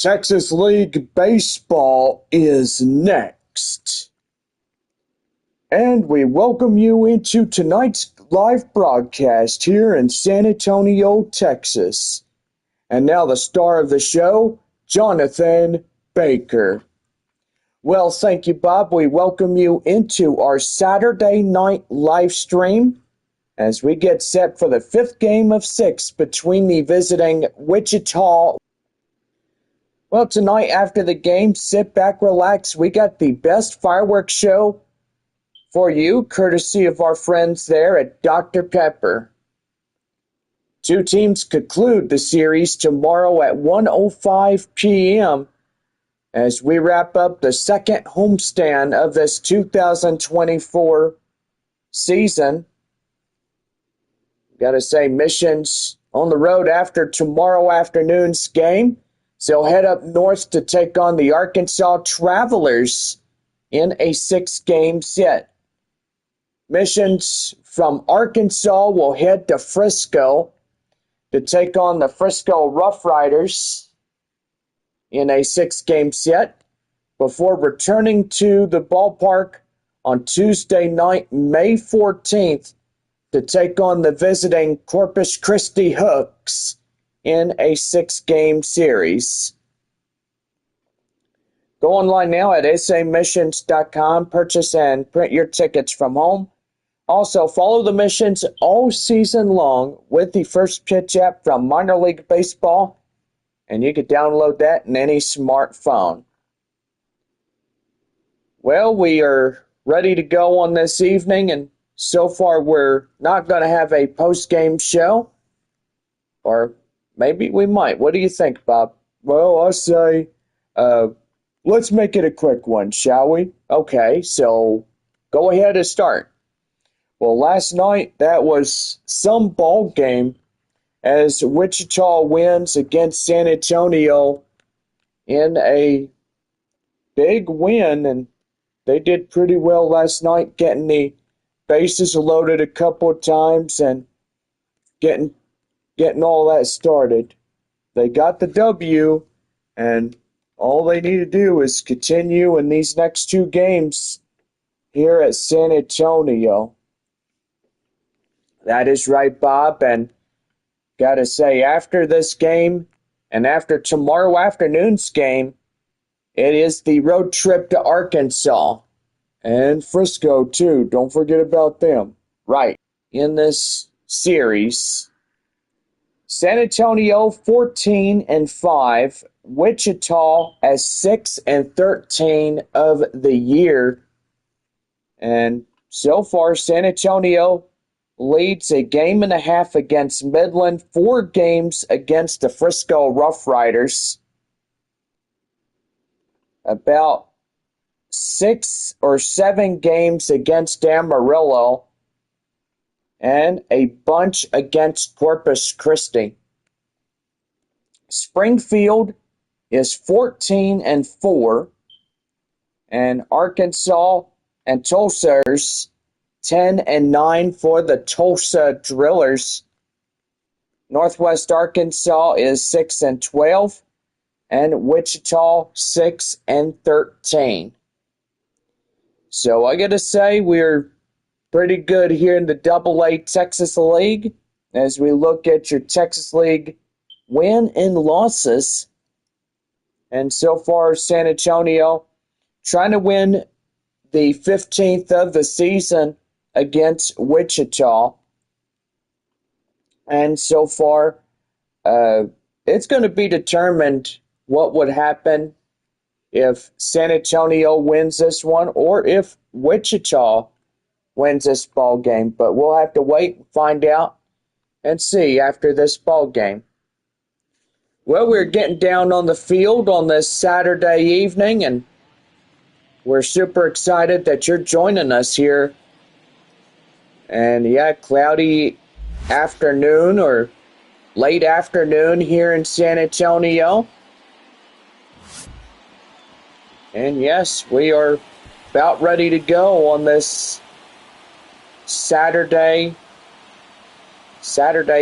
Texas League Baseball is next. And we welcome you into tonight's live broadcast here in San Antonio, Texas. And now the star of the show, Jonathan Baker. Well, thank you, Bob. We welcome you into our Saturday night live stream as we get set for the fifth game of six between the visiting Wichita. Well, tonight after the game, sit back, relax. We got the best fireworks show for you, courtesy of our friends there at Dr. Pepper. Two teams conclude the series tomorrow at 1:05 p.m. as we wrap up the second homestand of this 2024 season. Got to say, Mission's on the road after tomorrow afternoon's game. So they'll head up north to take on the Arkansas Travelers in a six-game set. Missions from Arkansas will head to Frisco to take on the Frisco Rough Riders in a six-game set before returning to the ballpark on Tuesday night, May 14th, to take on the visiting Corpus Christi Hooks in a six-game series. Go online now at samissions.com, purchase and print your tickets from home. Also, follow the Missions all season long with the First Pitch app from Minor League Baseball, and you can download that in any smartphone. Well, we are ready to go on this evening, and so far we're not going to have a post-game show, or maybe we might. What do you think, Bob? Well, I say, let's make it a quick one, shall we? Okay, so go ahead and start. Well, last night, that was some ball game as Wichita wins against San Antonio in a big win, and they did pretty well last night, getting the bases loaded a couple of times and getting all that started. They got the W, and all they need to do is continue in these next two games here at San Antonio. That is right, Bob, and gotta say, after this game and after tomorrow afternoon's game, it is the road trip to Arkansas and Frisco, too. Don't forget about them. Right. In this series, San Antonio 14-5, Wichita as 6-13 of the year. And so far, San Antonio leads a game and a half against Midland, 4 games against the Frisco Rough Riders, about 6 or 7 games against Amarillo, and a bunch against Corpus Christi. Springfield is 14-4, and Arkansas and Tulsa's 10-9 for the Tulsa Drillers. Northwest Arkansas is 6-12, and Wichita 6-13. So I gotta say, we're pretty good here in the Double-A Texas League as we look at your Texas League win and losses. And so far, San Antonio trying to win the 15th of the season against Wichita. And so far, it's going to be determined what would happen if San Antonio wins this one or if Wichita wins this ball game. But we'll have to wait and find out and see after this ball game. Well, we're getting down on the field on this Saturday evening, and we're super excited that you're joining us here. And yeah, cloudy afternoon or late afternoon here in San Antonio. And yes, we are about ready to go on this Saturday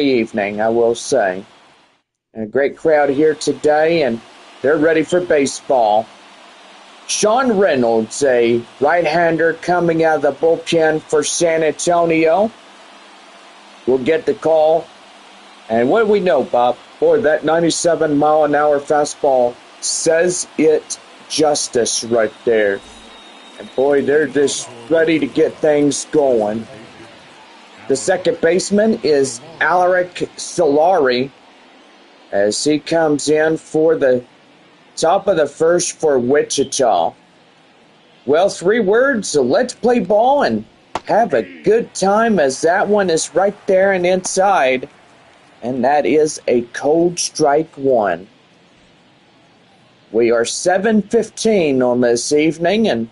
evening, I will say. And a great crowd here today, and They're ready for baseball. Sean Reynolds, a right-hander coming out of the bullpen for San Antonio, will get the call. And what do we know, Bob? Boy, that 97-mile-an-hour fastball says it justice right there. And boy, they're just ready to get things going. The second baseman is Alaric Solari as he comes in for the top of the first for Wichita. Well, 3 words, so let's play ball and have a good time as that one is right there and inside. And that is a cold strike 1. We are 7:15 on this evening, and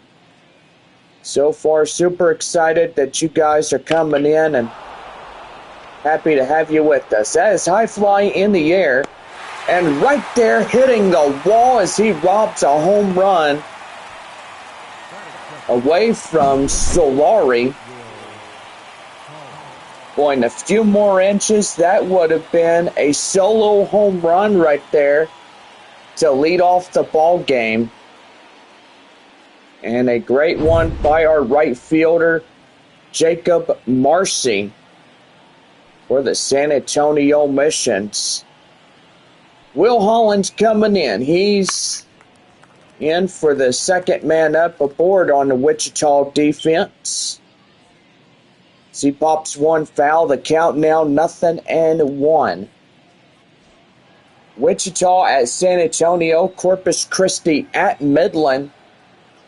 so far super excited that you guys are coming in and happy to have you with us. That is high fly in the air and right there hitting the wall as he robs a home run away from Solari. Boy, in a few more inches, that would have been a solo home run right there to lead off the ball game. And a great one by our right fielder, Jacob Marcy, for the San Antonio Missions. Will Holland's coming in. He's in for the second man up aboard on the Wichita defense. As he pops one foul, the count now 0-1. Wichita at San Antonio, Corpus Christi at Midland,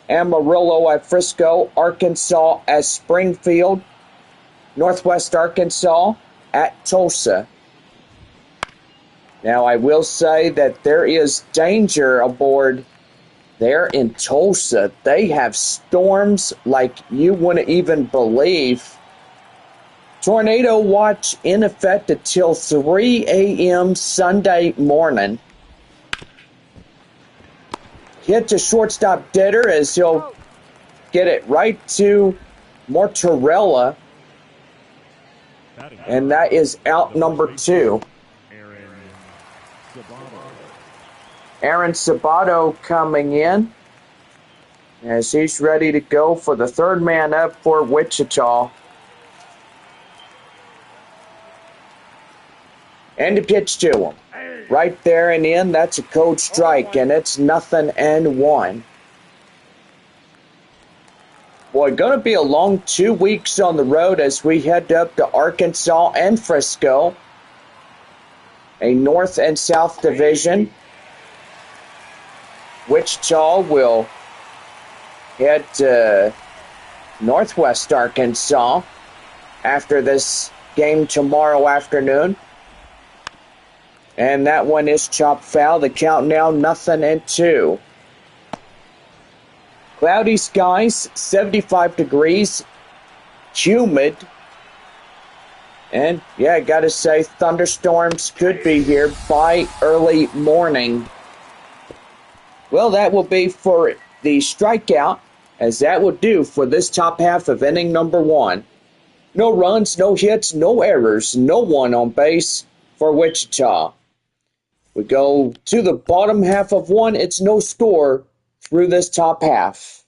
Amarillo at Frisco, Arkansas at Springfield, Northwest Arkansas at Tulsa. Now, I will say that there is danger aboard there in Tulsa. They have storms like you wouldn't even believe. Tornado watch in effect until 3 a.m. Sunday morning. Hit to shortstop Ditter as he'll get it right to Mortarella. And that is out number 2. Aaron Sabato coming in as he's ready to go for the third man up for Wichita. And the pitch to him. Right there and in, that's a cold strike, and it's 0-1. Boy, going to be a long 2 weeks on the road as we head up to Arkansas and Frisco. A North and South division. Wichita will head to Northwest Arkansas after this game tomorrow afternoon. And that one is chopped foul. The count now 0-2. Cloudy skies, 75 degrees, humid. And yeah, I gotta say, thunderstorms could be here by early morning. Well, that will be for the strikeout, as that will do for this top half of inning number 1. No runs, no hits, no errors, no one on base for Wichita. We go to the bottom half of 1. It's no score through this top half.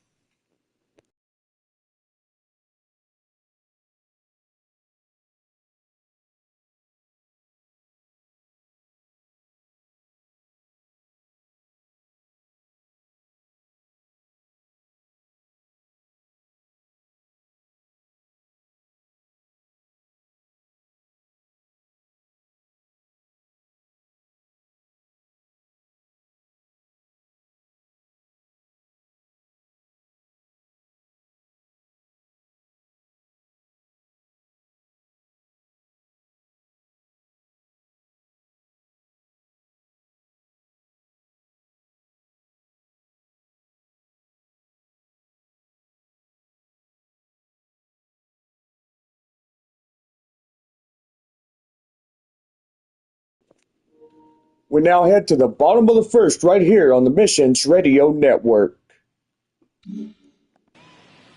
We now head to the bottom of the first right here on the Missions Radio Network.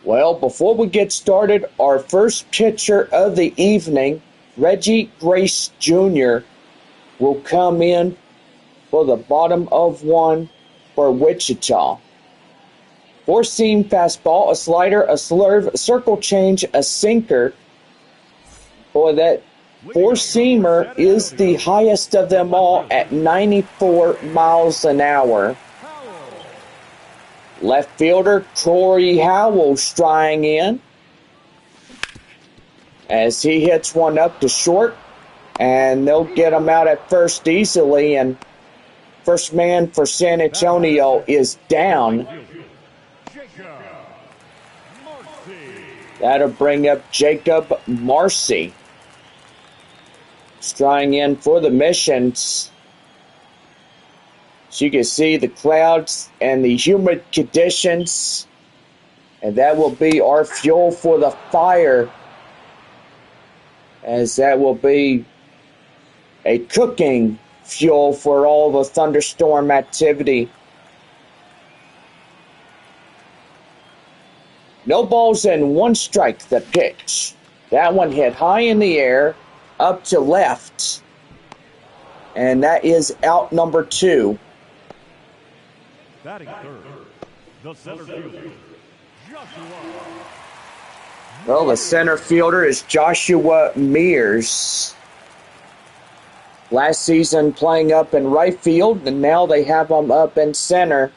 Well, before we get started, our first pitcher of the evening, Reggie Grace Jr., will come in for the bottom of one for Wichita. Four-seam fastball, a slider, a slurve, a circle change, a sinker. Boy, that four-seamer is the highest of them all at 94 miles an hour. Left fielder Corey Howell striding in as he hits one up to short, and they'll get him out at first easily, and first man for San Antonio is down. That'll bring up Jacob Marcy striding in for the Missions. So you can see the clouds and the humid conditions, and that will be our fuel for the fire, as that will be a cooking fuel for all the thunderstorm activity. No balls and one strike, the pitch. That one hit high in the air, up to left. And that is out number 2. Batting third, the center fielder, Joshua. Well, the center fielder is Joshua Mears. Last season playing up in right field, and now they have him up in center.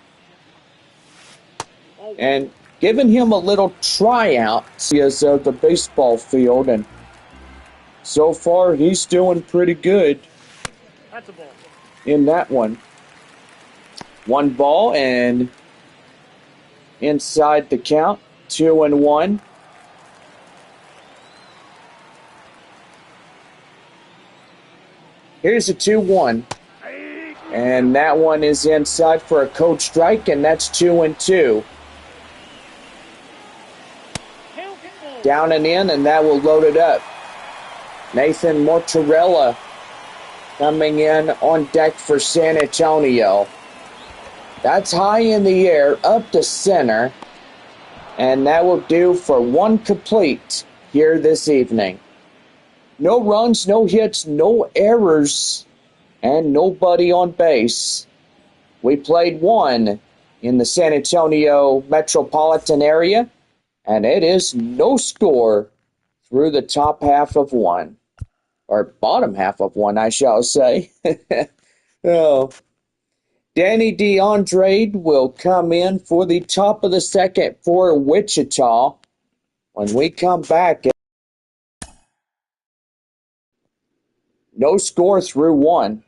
And giving him a little tryout as the baseball field, and so far he's doing pretty good. That's a ball. In that one. One ball and inside the count, 2-1. Here's a 2-1. And that one is inside for a code strike, and that's 2-2. Down and in, and that will load it up. Nathan Mortarella coming in on deck for San Antonio. That's high in the air, up to center, and that will do for one complete here this evening. No runs, no hits, no errors, and nobody on base. We played one in the San Antonio metropolitan area, and it is no score through the top half of one. Or bottom half of one, I shall say. Oh. Danny DeAndre will come in for the top of the second for Wichita. When we come back, no score through one.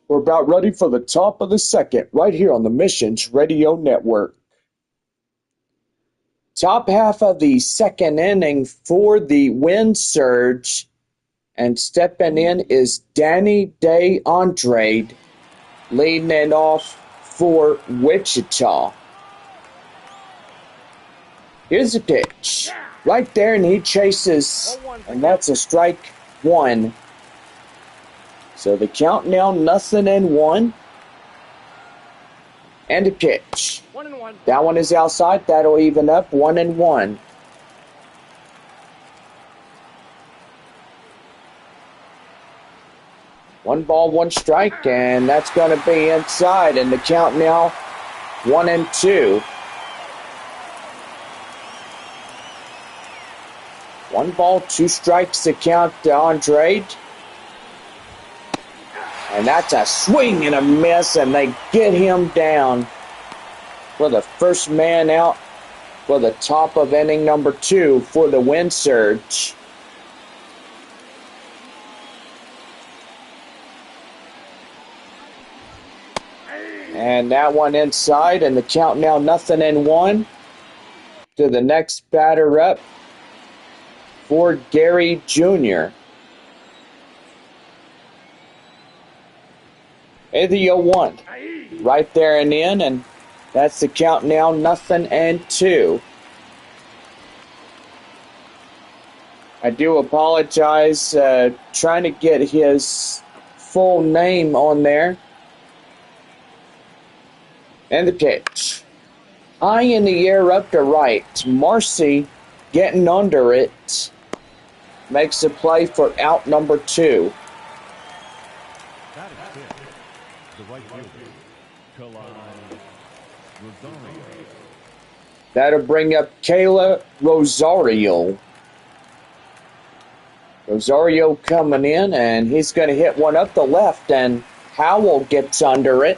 We're about ready for the top of the second right here on the Missions Radio Network. Top half of the second inning for the Wind Surge, and stepping in is Danny DeAndre, leading it off for Wichita. Here's a pitch right there, and he chases, and that's a strike one. So the count now 0-1. And a pitch. 1-1. That one is outside. That'll even up 1-1. One ball, one strike, and that's going to be inside. And the count now 1-2. One ball, two strikes to count to Andrade. And that's a swing and a miss, and they get him down for the first man out for the top of inning number 2 for the Wind Surge. And that one inside, and the count now 0-1 to the next batter up for Gary Jr. Hey, the 0-1 right there and in, and that's the count now 0-2. I do apologize, trying to get his full name on there. And the pitch. High in the air up to right. Marcy getting under it. Makes a play for out number 2. That is it. The right fielder, Rosario. That'll bring up Kayla Rosario. Rosario coming in, and he's going to hit one up the left, and Howell gets under it.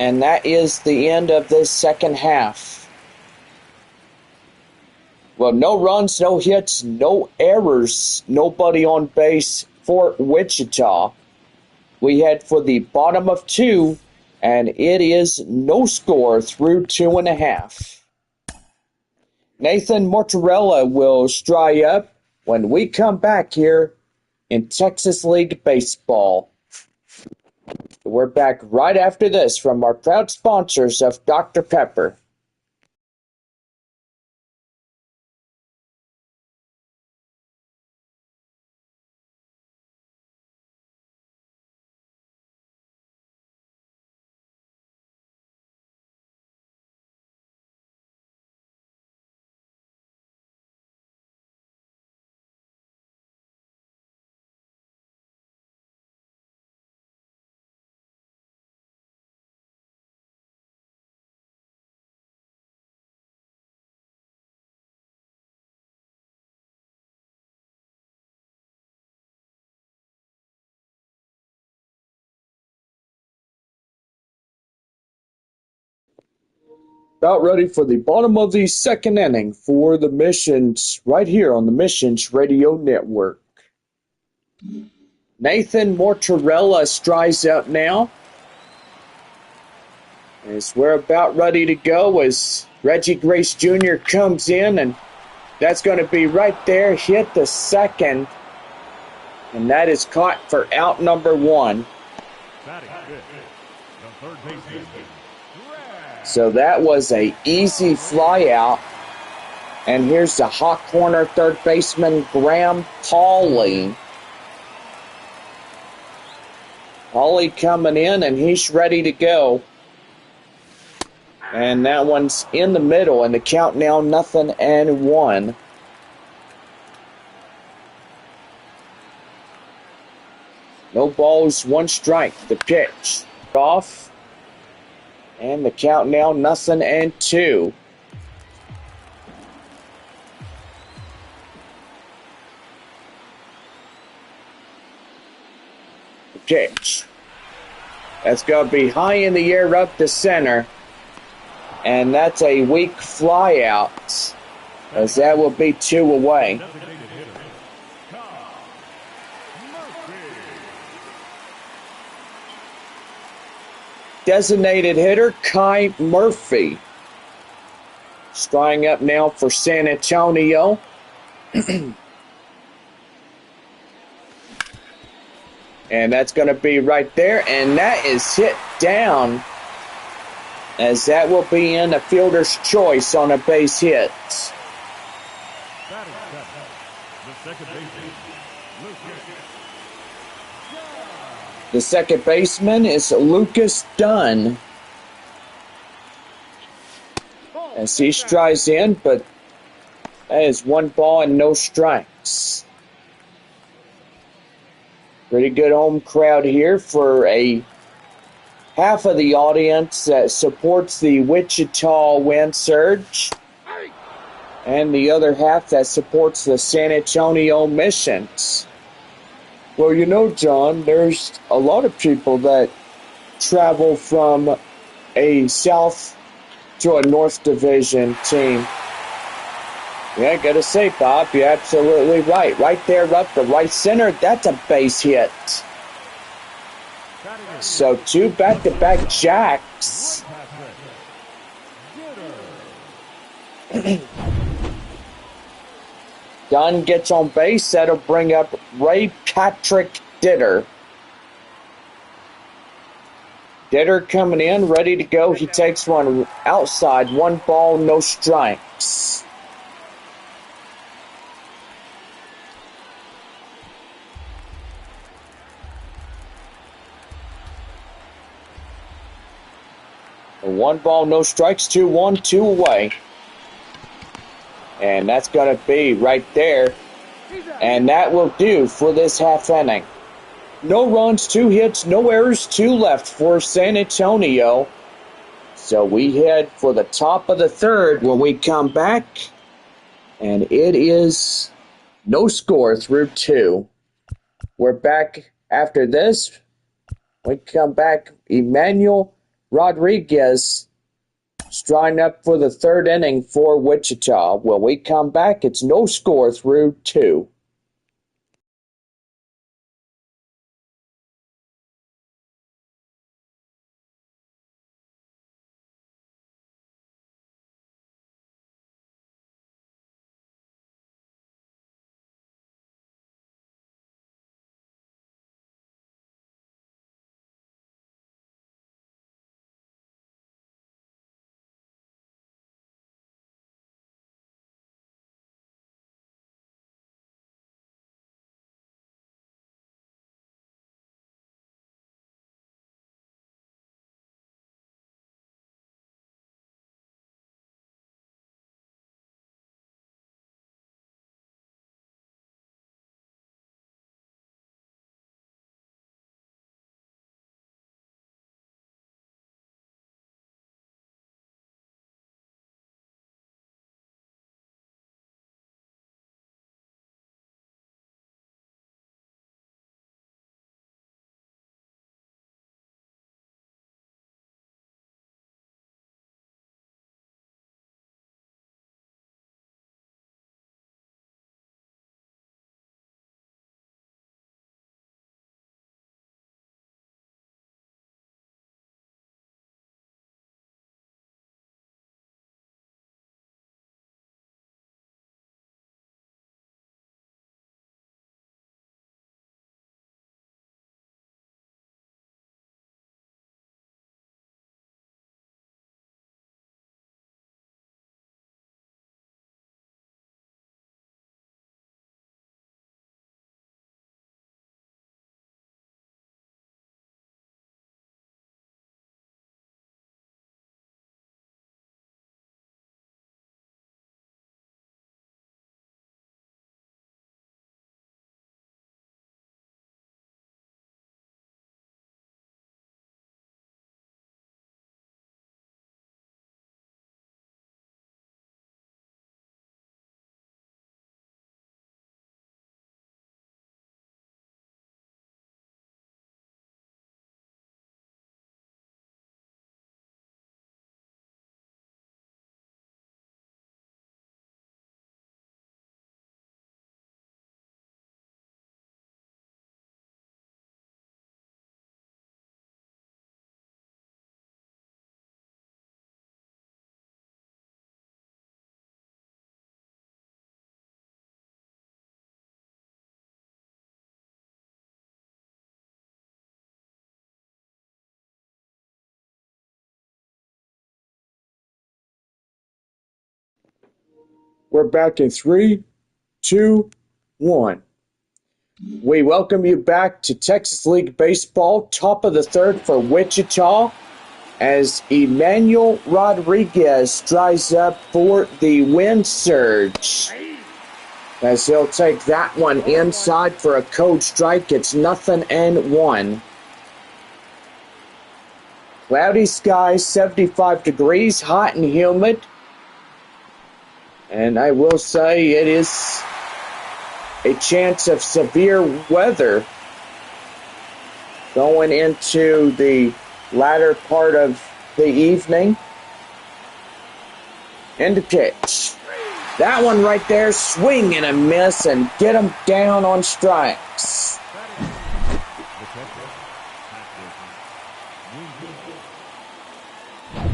And that is the end of this second half. Well, no runs, no hits, no errors, nobody on base for Wichita. We head for the bottom of 2, and it is no score through 2.5. Nathan Mortarella will strike up when we come back here in Texas League Baseball. We're back right after this from our proud sponsors of Dr. Pepper. About ready for the bottom of the second inning for the Missions right here on the Missions Radio Network. Nathan Mortarella strides up now. As we're about ready to go as Reggie Grace Jr. comes in, and that's going to be right there, hit the second, and that is caught for out number 1. Batting fifth, the third baseman. So that was a easy fly out. And here's the hot corner third baseman, Graham Pauley. Pauley coming in, and he's ready to go. And that one's in the middle, and the count now 0-1. No balls, 1 strike. The pitch off. And the count now 0-2. The pitch. That's going to be high in the air up the center. And that's a weak fly out, as that will be 2 away. Designated hitter Kai Murphy. Strying up now for San Antonio. And that's going to be right there. And that is hit down, as that will be in a fielder's choice on a base hit. The second baseman is Lucas Dunn. As he strides in, but that is 1 ball and no strikes. Pretty good home crowd here for a half of the audience that supports the Wichita Wind Surge, and the other half that supports the San Antonio Missions. Well, you know, John, there's a lot of people that travel from a South to a North Division team. Yeah, gotta say, Bob, you're absolutely right. Right there up the right center, that's a base hit. So 2 back-to-back jacks. Dunn gets on base. That'll bring up Ray Patrick Ditter. Ditter coming in, ready to go. He takes one outside. 1 ball, no strikes. A 1 ball, no strikes. 2-1, 2 away. And that's going to be right there. And that will do for this half inning. No runs, 2 hits, no errors, 2 left for San Antonio. So we head for the top of the third when we come back. And it is no score through 2. We're back after this. We come back. Emmanuel Rodriguez striding up for the third inning for Wichita. When we come back, it's no score through 2. We're back in 3, 2, 1. We welcome you back to Texas League Baseball, top of the third for Wichita, as Emmanuel Rodriguez strides up for the win surge. As he'll take that one inside for a code strike, it's 0-1. Cloudy skies, 75 degrees, hot and humid. And I will say it is a chance of severe weather going into the latter part of the evening. And the pitch. That one right there, swing and a miss, and get him down on strikes.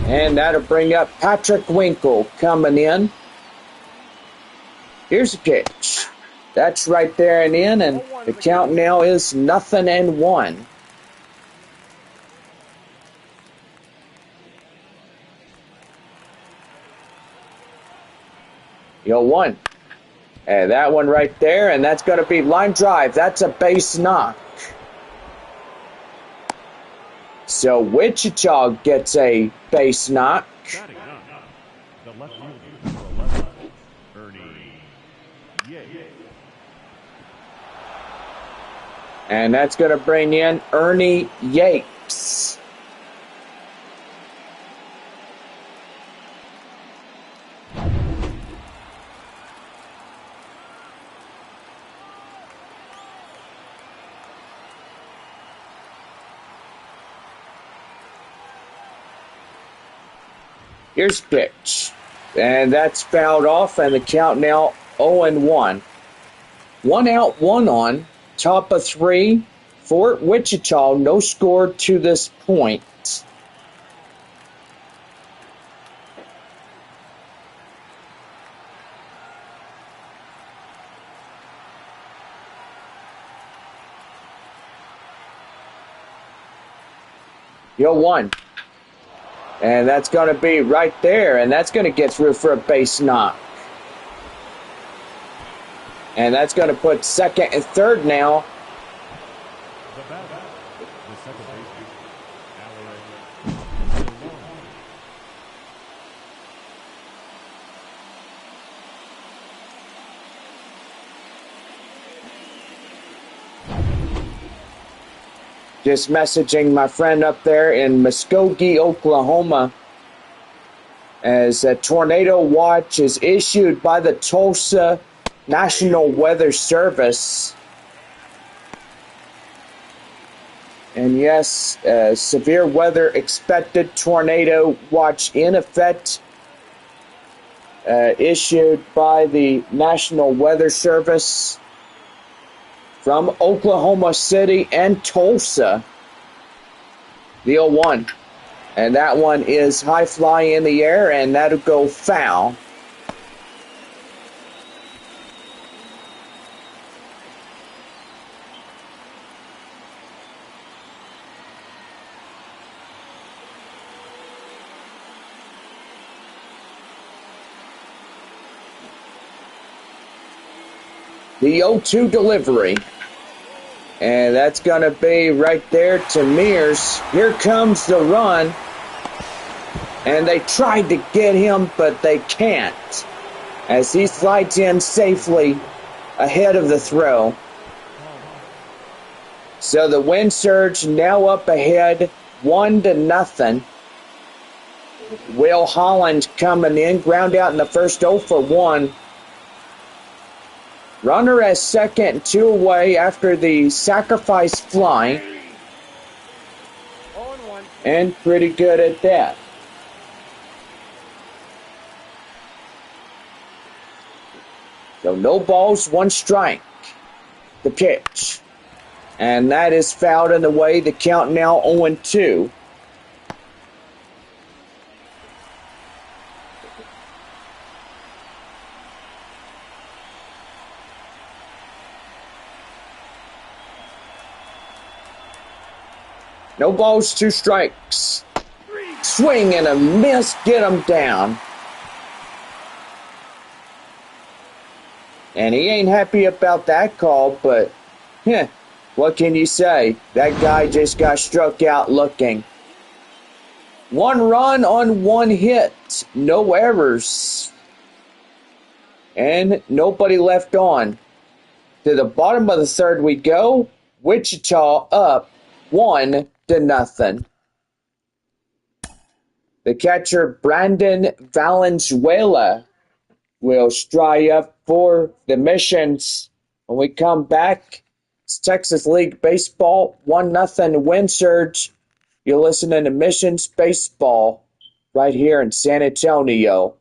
And that'll bring up Patrick Winkle coming in. Here's a pitch. That's right there and in, and the count now is 0-1. Yo, one. And that one right there, and that's going to be line drive. That's a base knock. So Wichita gets a base knock. The left fielder for 11, Ernie Yeh. And that's going to bring in Ernie Yates. Here's pitch. And that's fouled off, and the count now 0-1. 1 out, 1 on. Top of 3. Fort Wichita, no score to this point. Yo, one. And that's going to be right there, and that's going to get through for a base knock. And that's going to put second and third now. The batter, the second baseman, Alex. Just messaging my friend up there in Muskogee, Oklahoma, as a tornado watch is issued by the Tulsa National Weather Service. And yes, severe weather expected, tornado watch in effect, issued by the National Weather Service from Oklahoma City and Tulsa. The 0-1. And that one is high fly in the air, and that'll go foul. The 0-2 delivery. And that's going to be right there to Mears. Here comes the run. And they tried to get him, but they can't, as he slides in safely ahead of the throw. So the Wind Surge now up ahead, 1-0. Will Holland coming in, ground out in the first 0-for-1. Runner at second, 2 away after the sacrifice fly. And pretty good at that. So no balls, 1 strike. The pitch. And that is fouled in the way. The count now 0-2. No balls, 2 strikes. Swing and a miss, get him down. And he ain't happy about that call, but what can you say? That guy just got struck out looking. 1 run on 1 hit. No errors. And nobody left on. To the bottom of the third we go. Wichita up 1-0. The catcher, Brandon Valenzuela, will stride up for the Missions when we come back It's Texas League Baseball, 1-0 win surge. You're listening to Missions Baseball right here in San Antonio.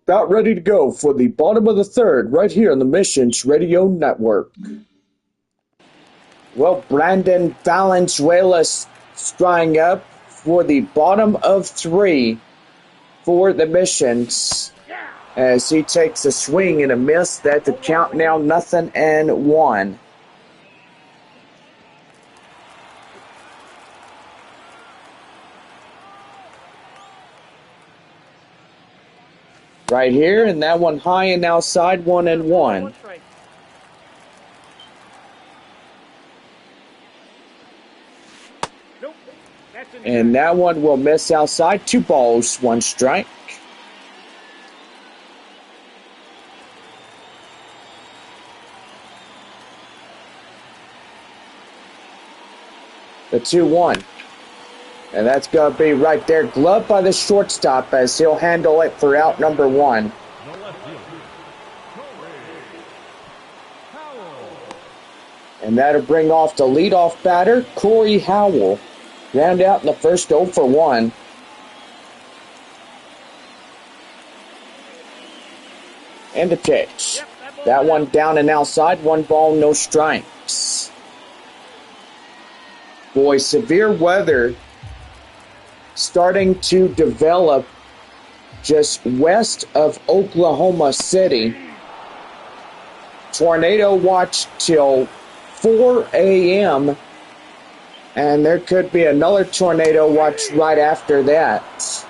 About ready to go for the bottom of the third right here on the Missions Radio Network. Well, Brandon Valenzuela string up for the bottom of 3 for the Missions as he takes a swing and a miss. That's the count now 0-1. Right here, and that one high and outside, 1-1. And that one will miss outside. 2 balls, 1 strike. The 2-1. And that's going to be right there. Gloved by the shortstop as he'll handle it for out number 1. And that'll bring off the leadoff batter, Corey Howell. Round out in the first 0 for 1. And the pitch. That one down and outside. 1 ball, no strikes. Boy, severe weather starting to develop just west of Oklahoma City. Tornado watch till 4 a.m. And there could be another tornado watch right after that.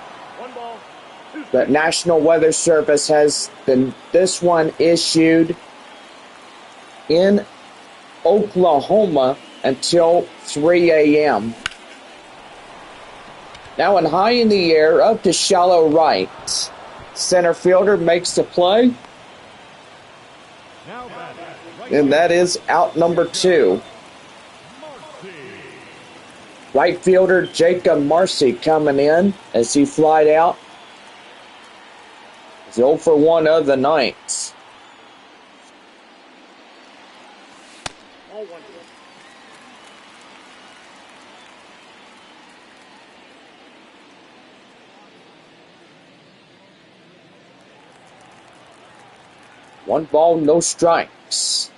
The National Weather Service has this one issued in Oklahoma until 3 a.m. Now and high in the air, up to shallow right. Center fielder makes the play. And that is out number 2. Right fielder Jacob Marcy coming in as he flied out. He's 0 for 1 of the night. One ball, no strikes.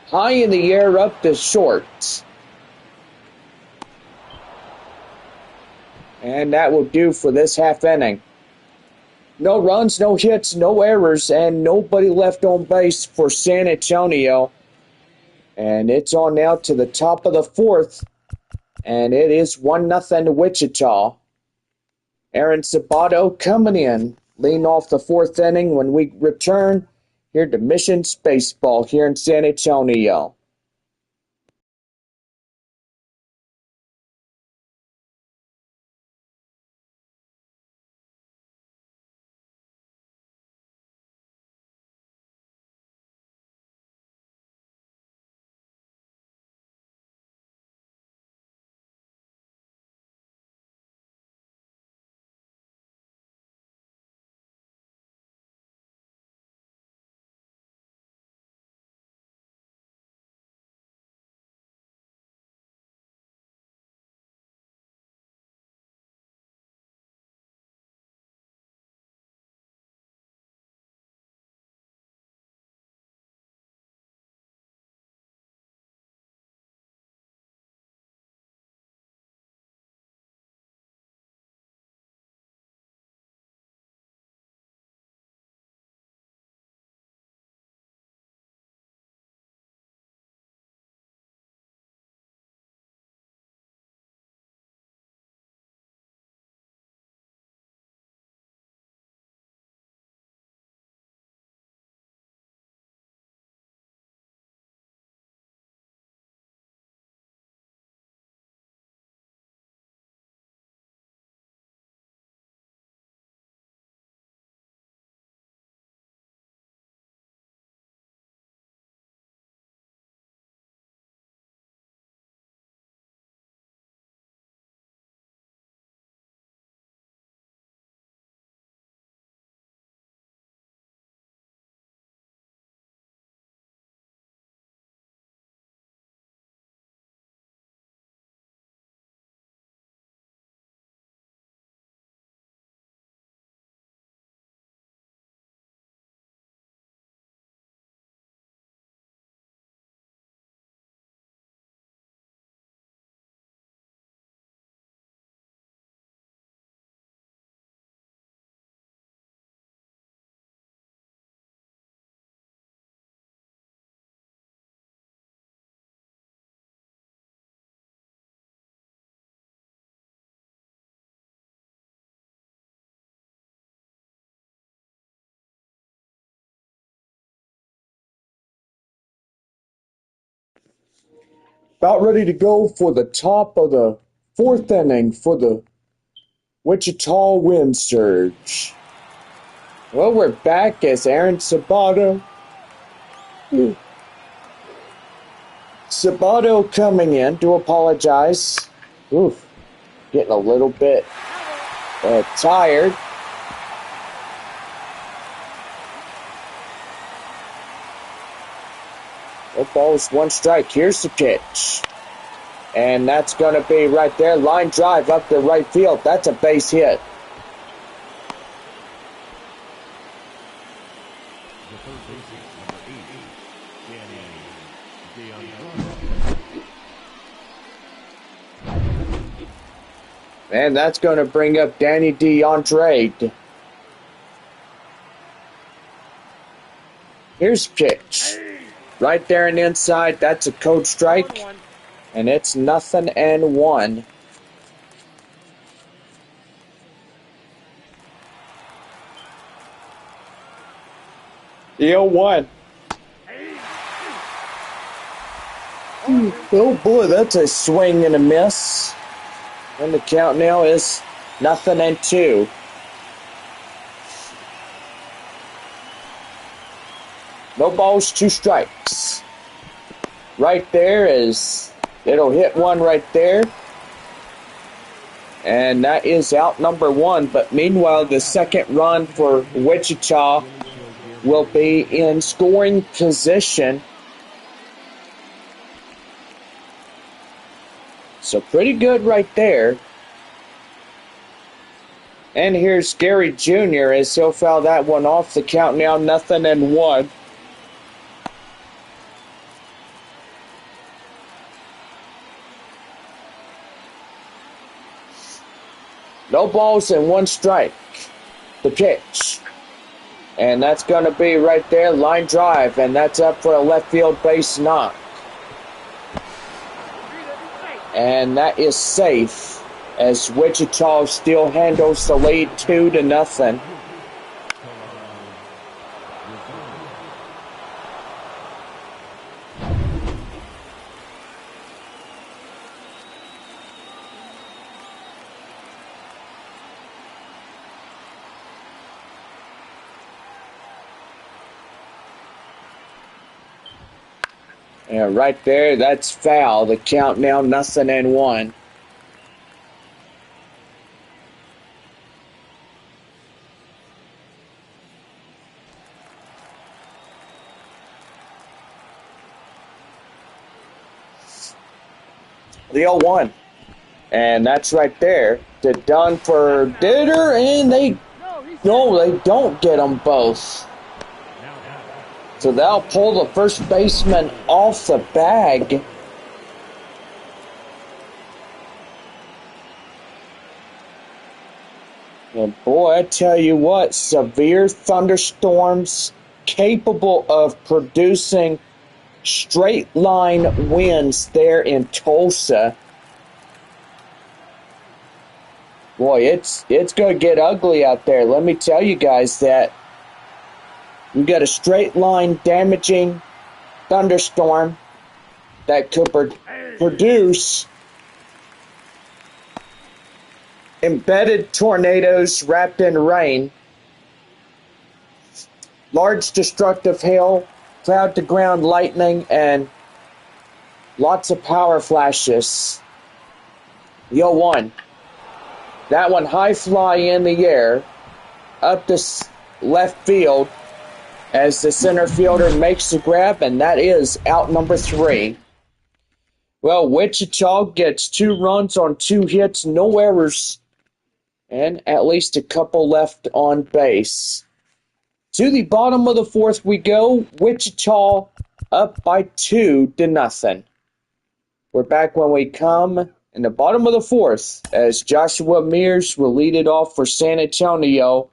High in the air, up to short. And that will do for this half inning. No runs, no hits, no errors, and nobody left on base for San Antonio. And it's on now to the top of the 4th. And it is 1-0 to Wichita. Aaron Sabato coming in, leading off the 4th inning. When we return here to Missions Baseball here in San Antonio. About ready to go for the top of the 4th inning for the Wichita Wind Surge. Well, we're back as Aaron Sabato. Sabato coming in. Do apologize. Oof. Getting a little bit tired. No balls, 1 strike. Here's the pitch. And that's going to be right there. Line drive up the right field. That's a base hit. Third baseman, number 80, Danny DeAndre. And that's going to bring up Danny DeAndre. Here's pitch. Right there and inside, that's a code strike. And it's 0-1. The 0-1. Oh boy, that's a swing and a miss. And the count now is 0-2. No balls, 2 strikes. Right there is, it'll hit one right there. And that is out number 1. But meanwhile, the second run for Wichita will be in scoring position. So pretty good right there. And here's Gary Jr. as he'll foul that one off. The count now 0-1. No balls and 1 strike. The pitch. And that's going to be right there, line drive. And that's up for a left field base knock. And that is safe as Wichita still handles the lead 2-0. And right there, that's foul. The count now 0-1. The 0-1. And that's right there. The done for Ditter, and they don't get them both. So they'll pull the first baseman off the bag. And boy, I tell you what, severe thunderstorms capable of producing straight line winds there in Tulsa. Boy, it's going to get ugly out there. Let me tell you guys that. We got a straight line damaging thunderstorm that could produce embedded tornadoes wrapped in rain, large destructive hail, cloud to ground lightning, and lots of power flashes. The 0-1. That one high fly in the air up to left field as the center fielder makes the grab, and that is out number 3. Well, Wichita gets 2 runs on 2 hits, no errors, and at least a couple left on base. To the bottom of the 4th we go. Wichita up by 2-0. We're back when we come in the bottom of the 4th as Joshua Mears will lead it off for San Antonio.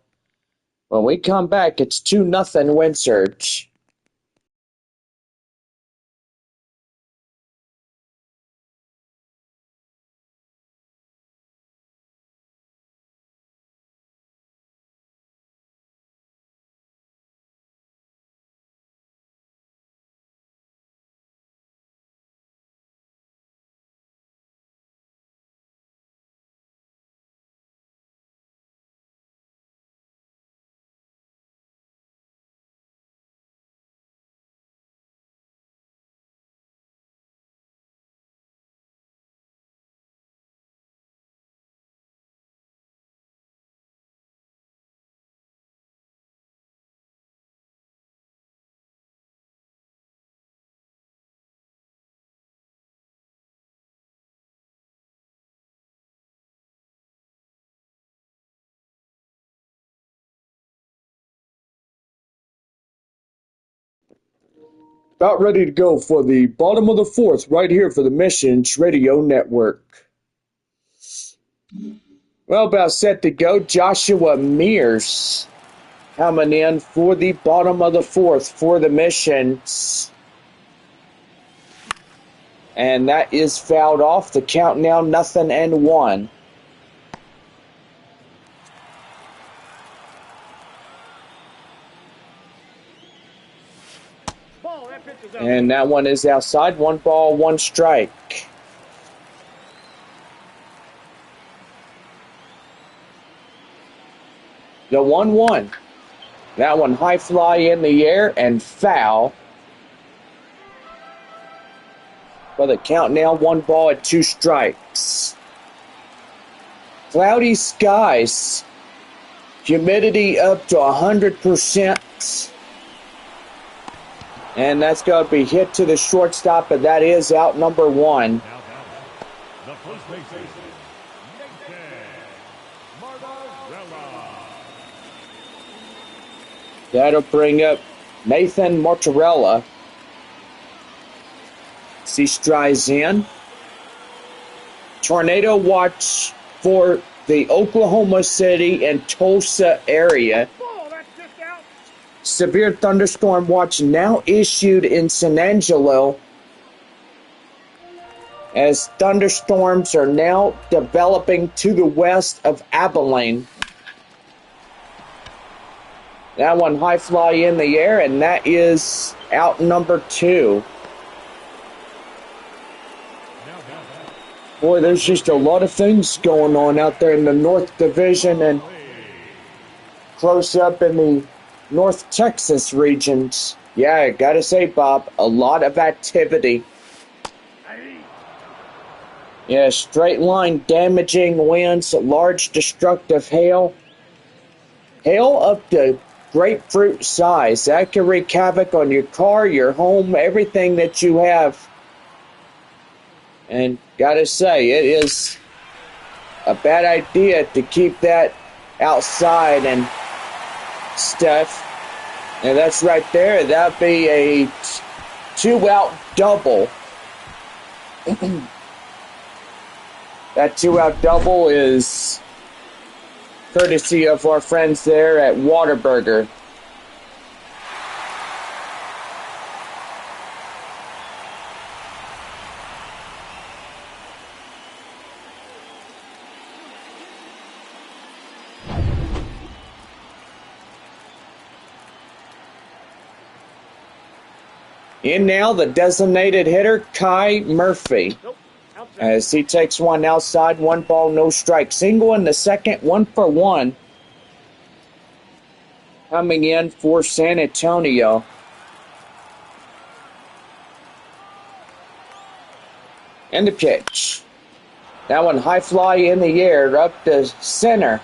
When we come back, it's 2-0 Wind Surge. About ready to go for the bottom of the fourth, right here for the Missions Radio Network. Well, about set to go. Joshua Mears coming in for the bottom of the fourth for the Missions. And that is fouled off. The count now 0-1. And that one is outside. 1 ball, 1 strike. The 1-1. That one high fly in the air and foul. For the count now 1 ball at 2 strikes. Cloudy skies. Humidity up to 100%. And that's going to be hit to the shortstop, but that is out number 1. The first baseman, That'll bring up Nathan Martorella. He strides in. Tornado watch for the Oklahoma City and Tulsa area. Severe thunderstorm watch now issued in San Angelo, as thunderstorms are now developing to the west of Abilene. That one high fly in the air, and that is out number 2. Boy, there's just a lot of things going on out there in the North Division and close up in the North Texas regions. Yeah, I gotta say, Bob, a lot of activity. Yeah, straight line damaging winds, large destructive hail. Hail up to grapefruit size. That can wreak havoc on your car, your home, everything that you have. And gotta say, it is a bad idea to keep that outside and stuff. And that's right there. That'd be a 2-out double. That 2-out double is courtesy of our friends there at Whataburger. In now, the designated hitter, Kai Murphy. As he takes one outside, 1 ball, no strike. Single in the second, 1 for 1. Coming in for San Antonio. And the pitch. That one high fly in the air, up to center.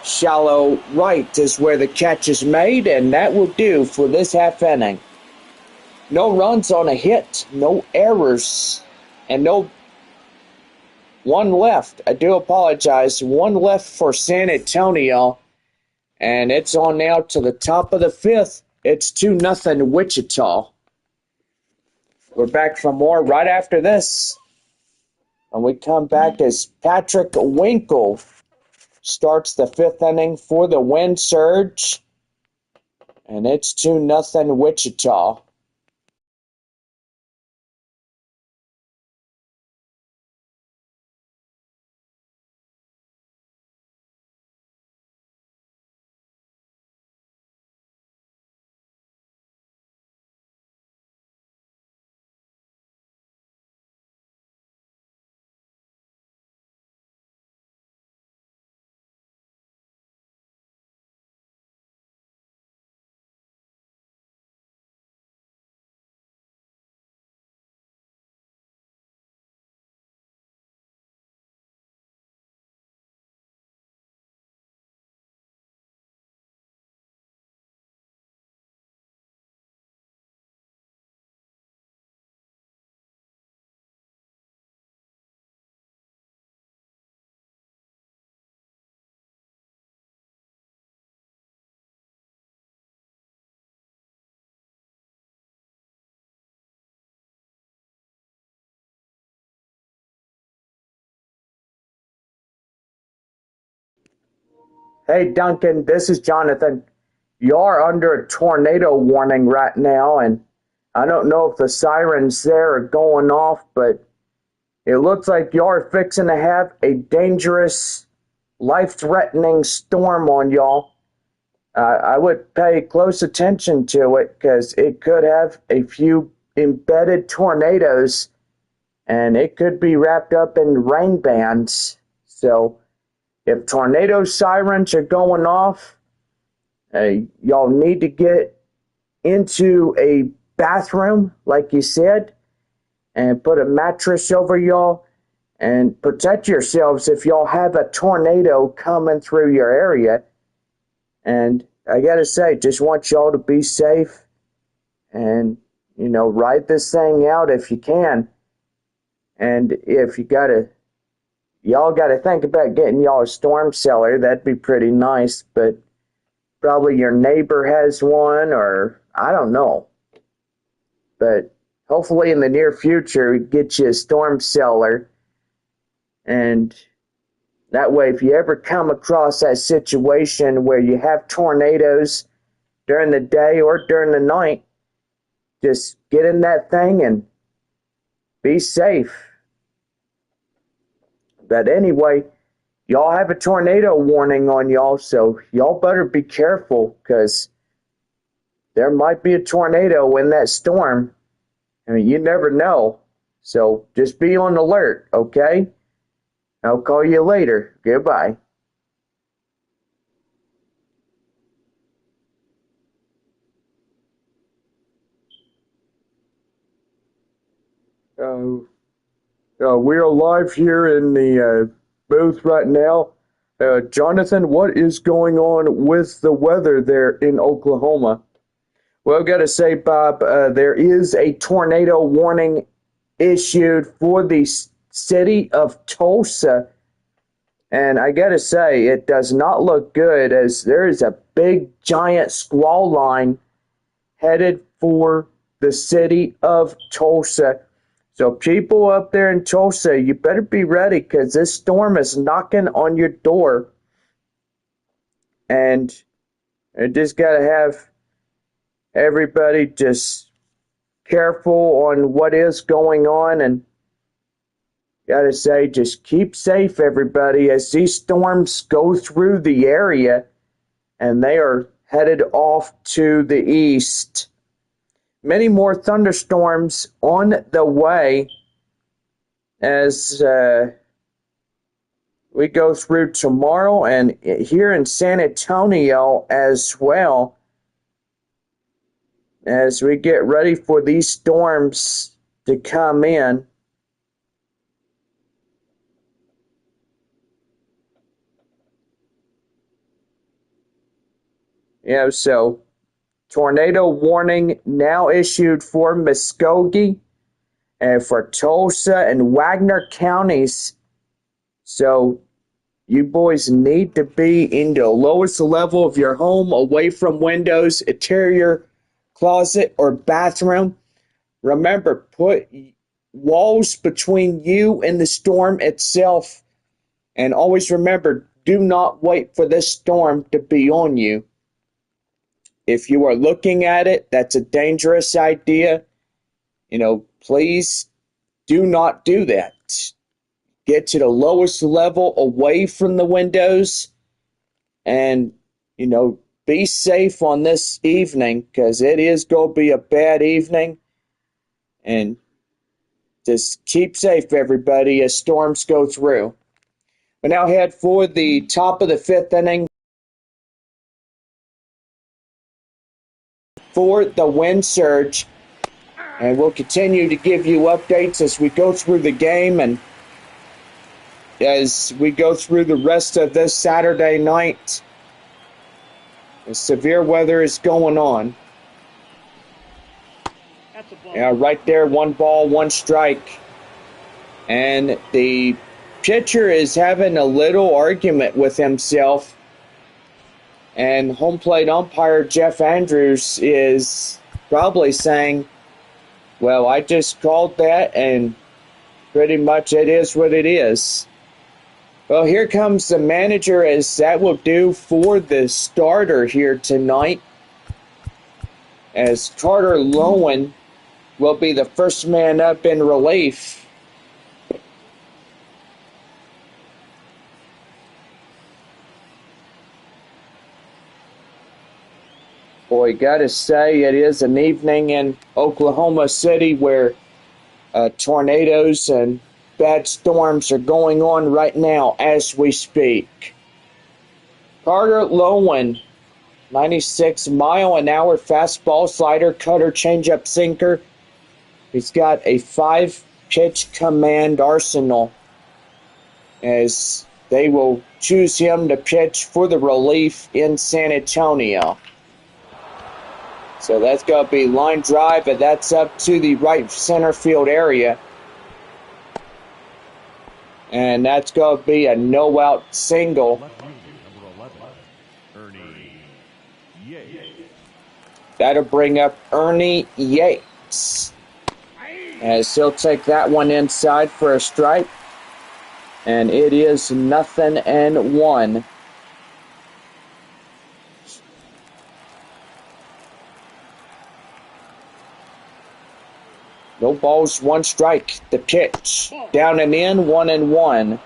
Shallow right is where the catch is made, and that will do for this half inning. No runs on a hit, no errors, and no 1 left. I do apologize. 1 left for San Antonio, and it's on now to the top of the 5th. It's 2-0 Wichita. We're back for more right after this. And we come back as Patrick Winkle starts the 5th inning for the Wind Surge, and it's 2-0 Wichita. Hey, Duncan, this is Jonathan. You're under a tornado warning right now, and I don't know if the sirens there are going off, but it looks like you're fixing to have a dangerous, life-threatening storm on y'all. I would pay close attention to it because it could have a few embedded tornadoes, and it could be wrapped up in rain bands. So if tornado sirens are going off, y'all need to get into a bathroom, like you said, and put a mattress over y'all and protect yourselves if y'all have a tornado coming through your area. And I gotta say, just want y'all to be safe and, ride this thing out if you can. And if y'all gotta think about getting y'all a storm cellar. That'd be pretty nice, but probably your neighbor has one, or I don't know. But hopefully in the near future, we get you a storm cellar. And that way, if you ever come across that situation where you have tornadoes during the day or during the night, just get in that thing and be safe. But anyway, y'all have a tornado warning on y'all, so y'all better be careful because there might be a tornado in that storm. I mean, you never know. So just be on alert, okay? I'll call you later. Goodbye. We're live here in the booth right now. Jonathan, what is going on with the weather there in Oklahoma? Well, I've got to say, Bob, there is a tornado warning issued for the city of Tulsa. And I got to say, it does not look good as there is a big, giant squall line headed for the city of Tulsa. So people up there in Tulsa, you better be ready because this storm is knocking on your door. And I just got to have everybody just careful on what is going on. And got to say, just keep safe, everybody, as these storms go through the area and they are headed off to the east. Many more thunderstorms on the way as we go through tomorrow and here in San Antonio as well, as we get ready for these storms to come in. So tornado warning now issued for Muskogee and for Tulsa and Wagner counties. So you boys need to be in the lowest level of your home, away from windows, interior closet or bathroom. Remember, put walls between you and the storm itself. And always remember, do not wait for this storm to be on you. If you are looking at it, that's a dangerous idea. Please do not do that. Get to the lowest level away from the windows and, be safe on this evening because it is going to be a bad evening. And just keep safe, everybody, as storms go through. We now head for the top of the fifth inning for the wind surge. And we'll continue to give you updates as we go through the game and as we go through the rest of this Saturday night. The severe weather is going on. Right there, 1 ball, 1 strike. And the pitcher is having a little argument with himself. And home plate umpire Jeff Andrews is probably saying, well, I just called that and pretty much it is what it is. Well, here comes the manager, as that will do for the starter here tonight, as Carter Lowen will be the first man up in relief. Boy, gotta say, it is an evening in Oklahoma City where tornadoes and bad storms are going on right now as we speak. Carter Lowen, 96-mile-an-hour fastball, slider, cutter, changeup, sinker. He's got a 5-pitch command arsenal, as they will choose him to pitch for the relief in San Antonio. So that's going to be line drive, and that's up to the right center field area. And that's going to be a no-out single. That'll bring up Ernie Yates, as he'll take that one inside for a strike. And it is 0-1. No balls, 1 strike. The pitch. Down and in, 1-1.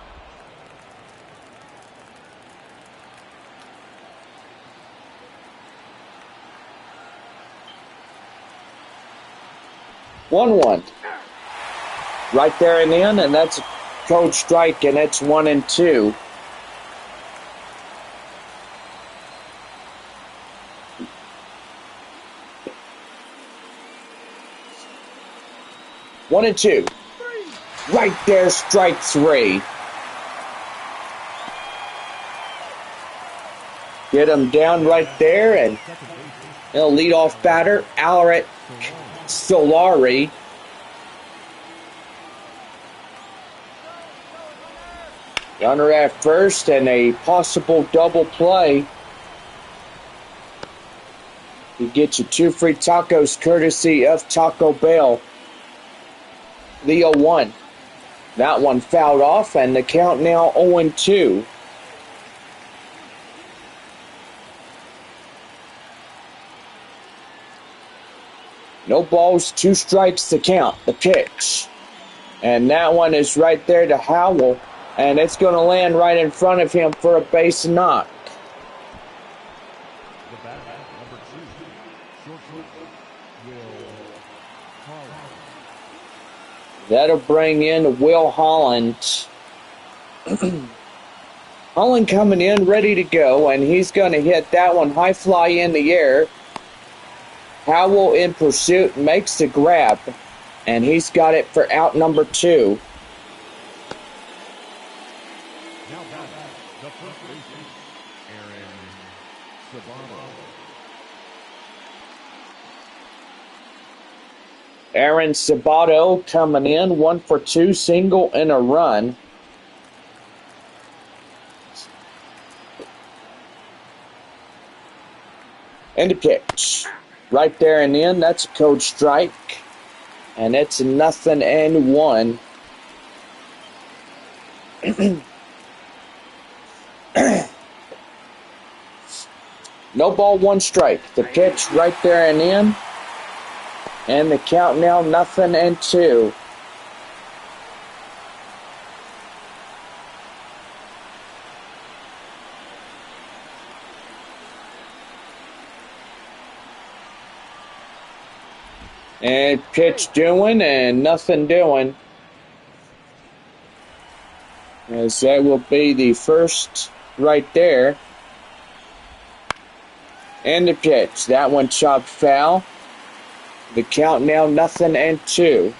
One. Right there and in, and that's a cold strike, and it's 1-2. One and two. Right there, strike 3. Get him down right there, and he'll lead off batter, Alaric Solari. Runner at first, and a possible double play. You get your 2 free tacos courtesy of Taco Bell. The 0-1. That one fouled off, and the count now 0-2. No balls, 2 strikes to count. The pitch. And that one is right there to Howell, and it's going to land right in front of him for a base knock. That'll bring in Will Holland. Holland coming in ready to go, and he's going to hit that one high fly in the air. Howell in pursuit makes the grab, and he's got it for out number 2. Aaron Sabato coming in, 1 for 2, single and a run. And a pitch. Right there and in, that's a cold strike. And it's 0-1. No ball, 1 strike. The pitch right there and in. And the count now 0-2. And pitch doing and nothing doing. As that will be the first right there. And the pitch. That one chopped foul. The count now 0-2.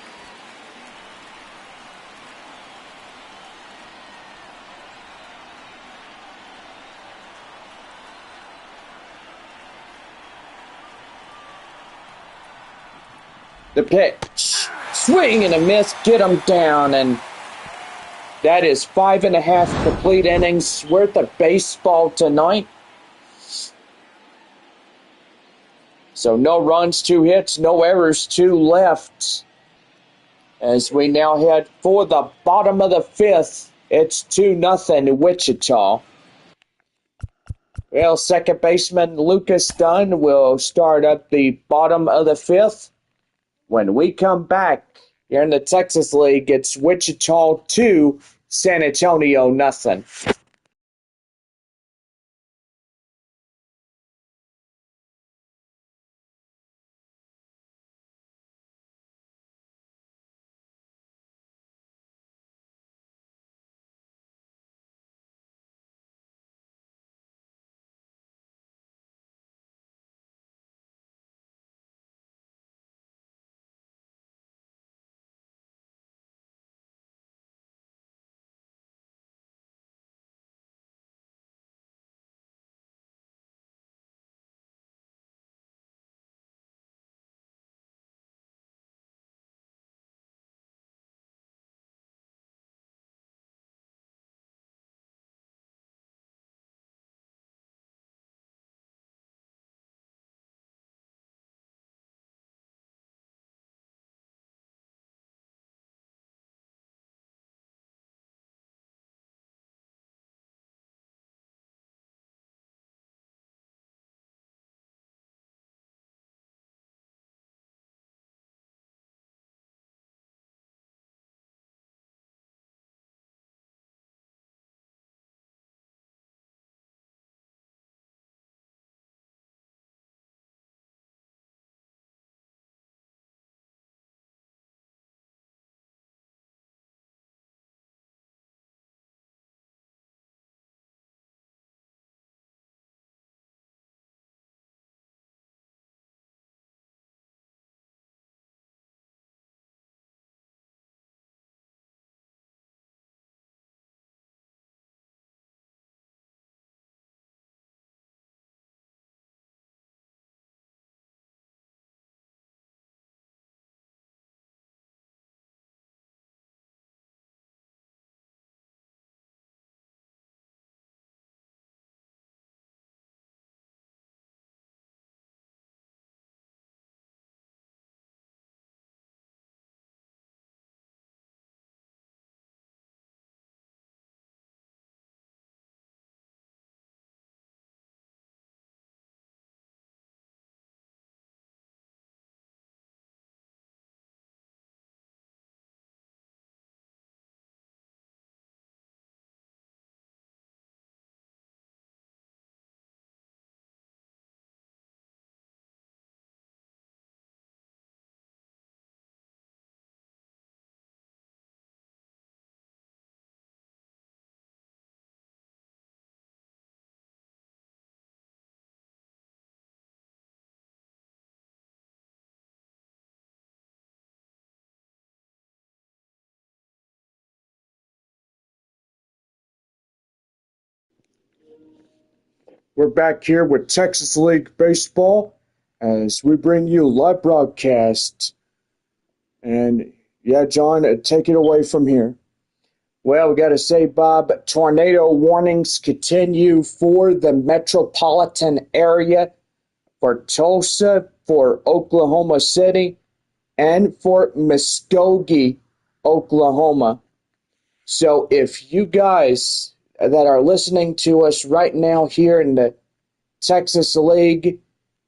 The pitch. Swing and a miss. Get him down. And that is 5.5 complete innings worth of baseball tonight. So no runs, 2 hits, no errors, 2 left. As we now head for the bottom of the 5th It's 2-0 Wichita. Well, second baseman Lucas Dunn will start up the bottom of the fifth. When we come back here in the Texas League, it's Wichita 2, San Antonio nothing. We're back here with Texas League Baseball as we bring you live broadcast. And yeah, John, take it away from here. Well, we got to say, Bob, tornado warnings continue for the metropolitan area, for Tulsa, for Oklahoma City, and for Muskogee, Oklahoma. So if you guys that are listening to us right now here in the Texas League,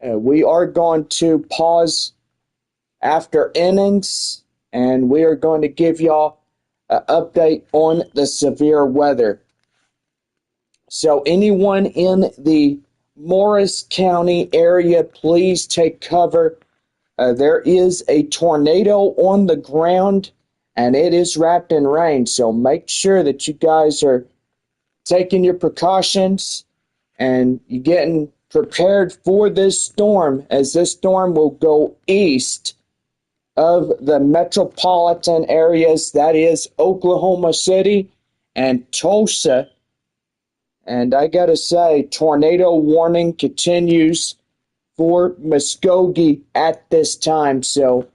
we are going to pause after innings and we are going to give y'all an update on the severe weather. So anyone in the Morris County area, please take cover. There is a tornado on the ground and it is wrapped in rain. So make sure that you guys are taking your precautions and you're getting prepared for this storm, as this storm will go east of the metropolitan areas, that is Oklahoma City and Tulsa. And I gotta say, tornado warning continues for Muskogee at this time. So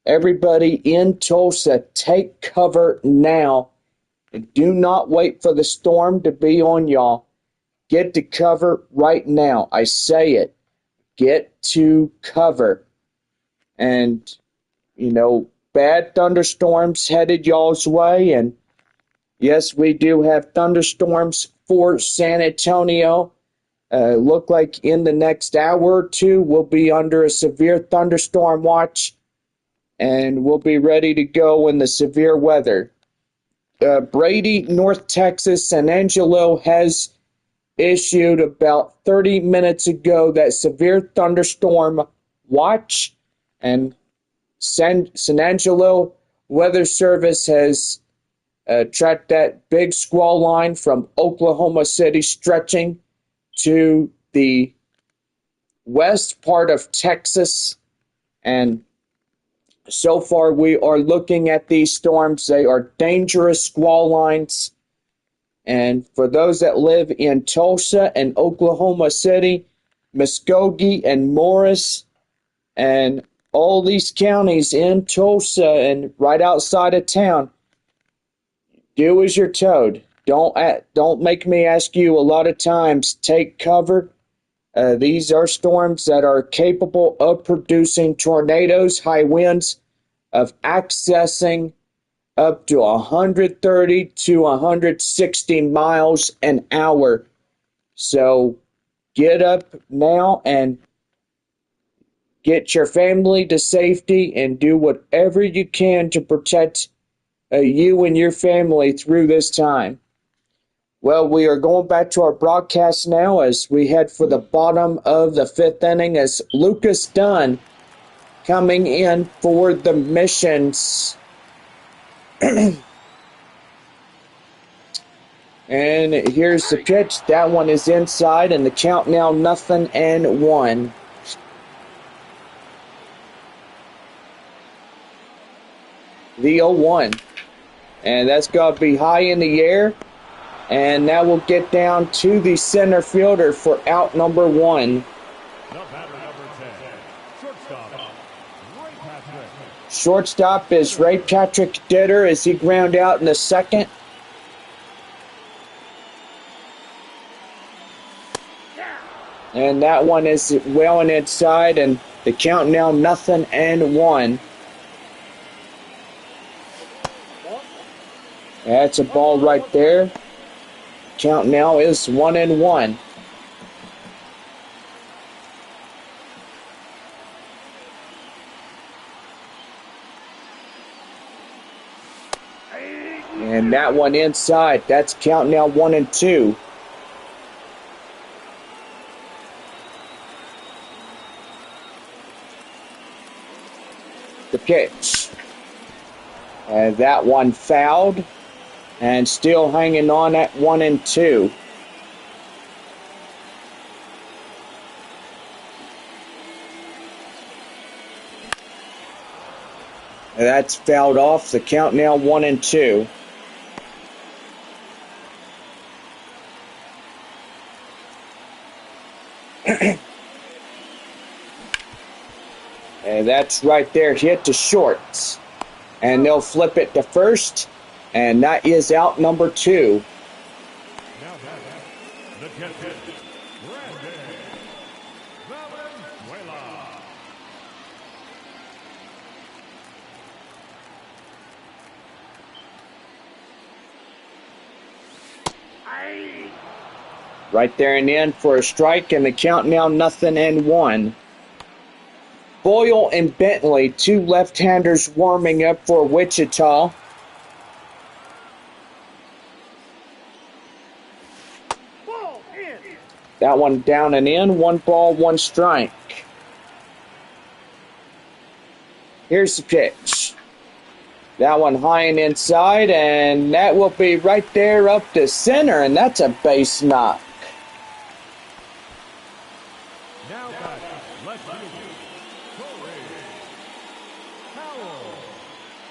everybody in Tulsa, take cover now. Do not wait for the storm to be on y'all. Get to cover right now. I say it. Get to cover. And, bad thunderstorms headed y'all's way. And Yes, we do have thunderstorms for San Antonio. Look like in the next hour or two, we'll be under a severe thunderstorm watch and we'll be ready to go in the severe weather. Brady, North Texas, San Angelo has issued about 30 minutes ago that severe thunderstorm watch, and San Angelo Weather Service has tracked that big squall line from Oklahoma City stretching to the west part of Texas. And so far, we are looking at these storms. They are dangerous squall lines. And for those that live in Tulsa and Oklahoma City, Muskogee and Morris, and all these counties in Tulsa and right outside of town, do as you're told. Don't make me ask you a lot of times. Take cover. These are storms that are capable of producing tornadoes, high winds of accessing up to 130 to 160 miles an hour. So get up now and get your family to safety and do whatever you can to protect you and your family through this time. Well, we are going back to our broadcast now as we head for the bottom of the fifth inning as Lucas Dunn coming in for the Missions. And here's the pitch. That one is inside, and the count now 0-1. The 0-1. And that's got to be high in the air. And that will get down to the center fielder for out number 1. Shortstop is Ray Patrick Ditter as he ground out in the second. And that one is well and inside, and the count now 0-1. That's a ball right there. Count now is 1-1. And that one inside. That's count now 1-2. The pitch. And that one fouled. And still hanging on at 1-2. And that's fouled off. The count now 1-2. And that's right there, hit to shorts. And they'll flip it to first. And that is out number 2. Right there and in for a strike, and the count now 0-1. Boyle and Bentley, 2 left-handers warming up for Wichita. That one down and in, 1 ball, 1 strike. Here's the pitch. That one high and inside, and that will be right there up to center, and that's a base knock.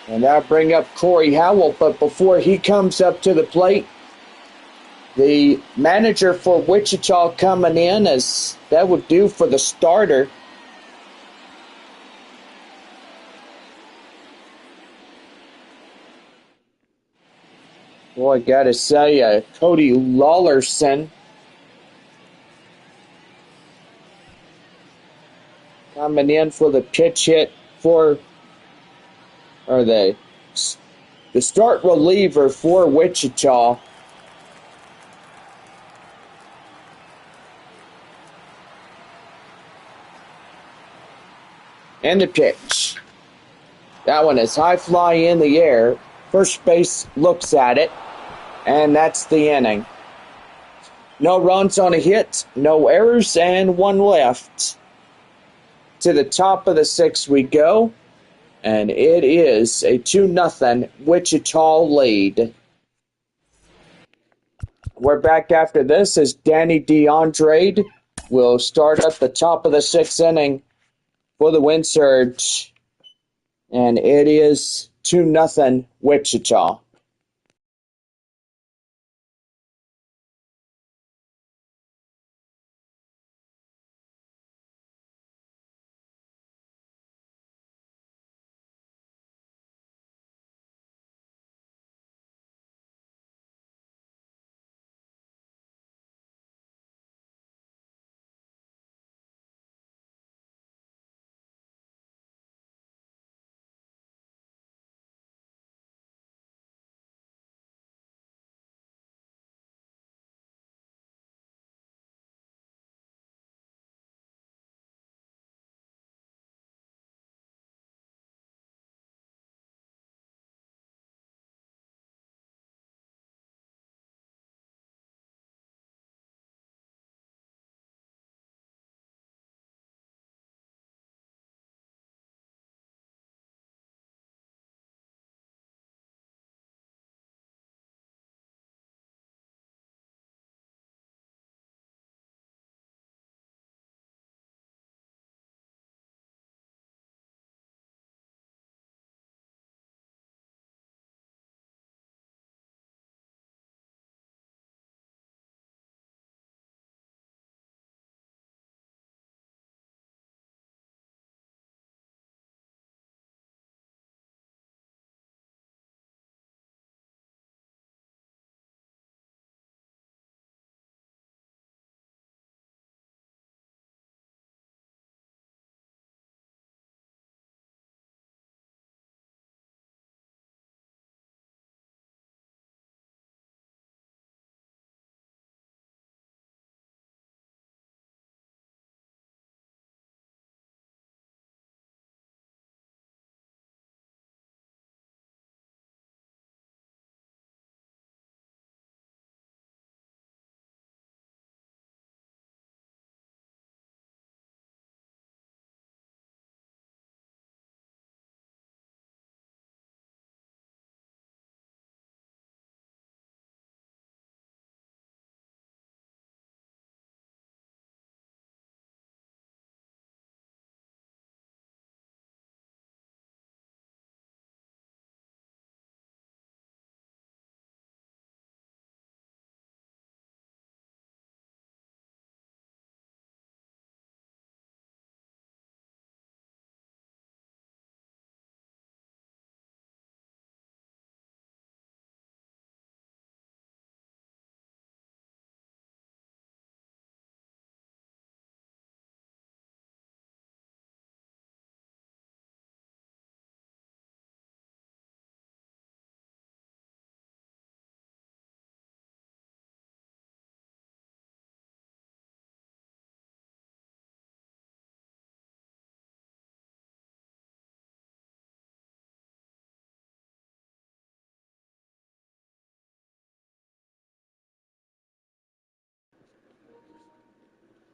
And that'll bring up Corey Howell, but before he comes up to the plate, the manager for Wichita coming in, as that would do for the starter. Boy, I gotta say, Cody Lawlerson coming in for the pitch hit for, or the The start reliever for Wichita. And the pitch. That one is high fly in the air. First base looks at it, and that's the inning. No runs on a hit, no errors, and one left. To the top of the sixth we go, and it is a 2-0 Wichita lead. We're back after this as Danny DeAndre will start at the top of the sixth inning for the Wind Surge. And it is 2-0 Wichita.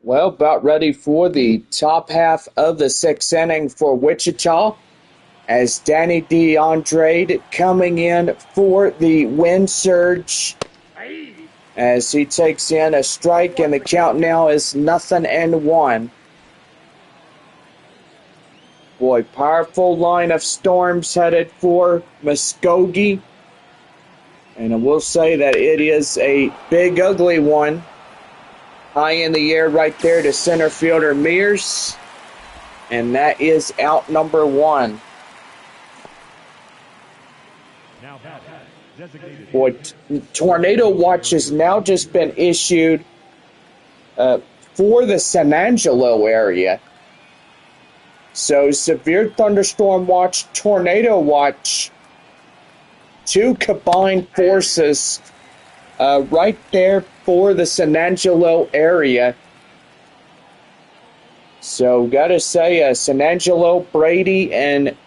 Well, about ready for the top half of the sixth inning for Wichita as Danny DeAndre coming in for the Wind Surge as he takes in a strike, and the count now is 0-1. Boy, powerful line of storms headed for Muskogee, and I will say that it is a big, ugly one. High in the air right there to center fielder Mears. And that is out number one. Boy, tornado watch has now just been issued for the San Angelo area. So severe thunderstorm watch, tornado watch two combined forces right there for the San Angelo area. So, gotta say, San Angelo, Brady, and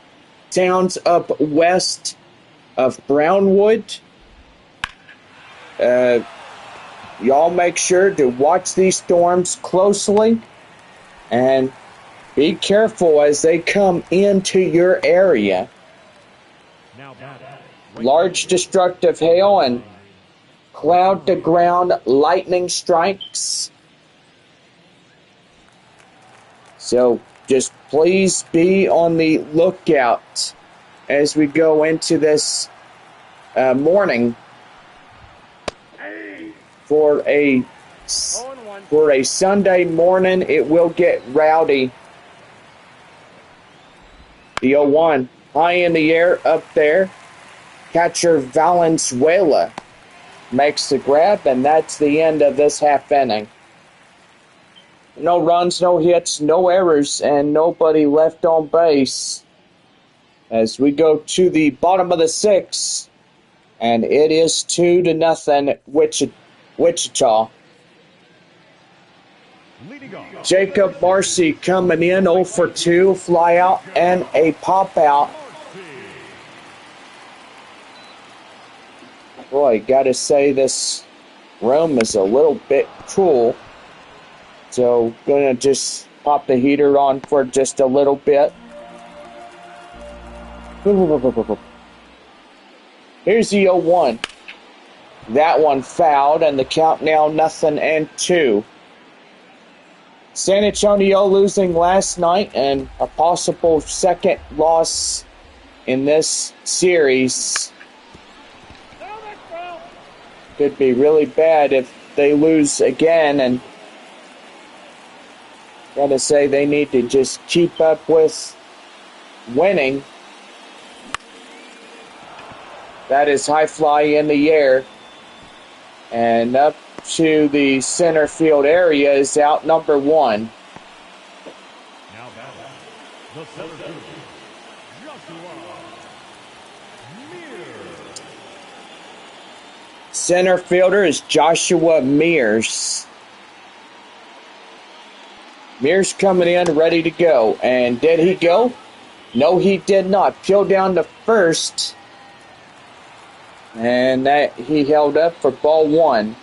towns up west of Brownwood. Y'all make sure to watch these storms closely and be careful as they come into your area. Large destructive hail and cloud-to-ground lightning strikes. So just please be on the lookout as we go into this morning for a Sunday morning. It will get rowdy. The 0-1 high in the air up there. Catcher Valenzuela makes the grab, and that's the end of this half inning. No runs, no hits, no errors, and nobody left on base as we go to the bottom of the sixth, and it is 2-0 Wichita. Jacob Marcy coming in 0 for 2, fly out and a pop out. Boy, gotta say this room is a little bit cool. So, gonna just pop the heater on for just a little bit. Here's the 0-1. That one fouled, and the count now 0-2. San Antonio losing last night, and a possible second loss in this series. Could be really bad if they lose again, and gotta say they need to just keep up with winning. That is high fly in the air, and up to the center field area is out number 1. Now batting, the center fielder, Joshua Mears. Center fielder is Joshua Mears. Mears coming in ready to go. And did he go? No, he did not. Peeled down to first. And that he held up for ball 1.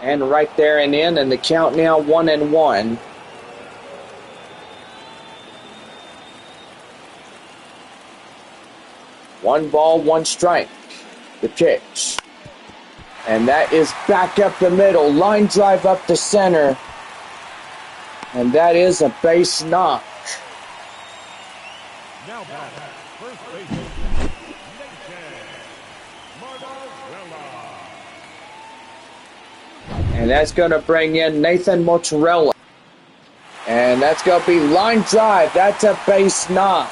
And right there and in, and the count now 1-1. One ball, one strike. The pitch. And that is back up the middle. Line drive up the center. And that is a base knock. Now batting, first baseman, And that's going to bring in Nathan Mozzarella. And that's going to be line drive. That's a base knock.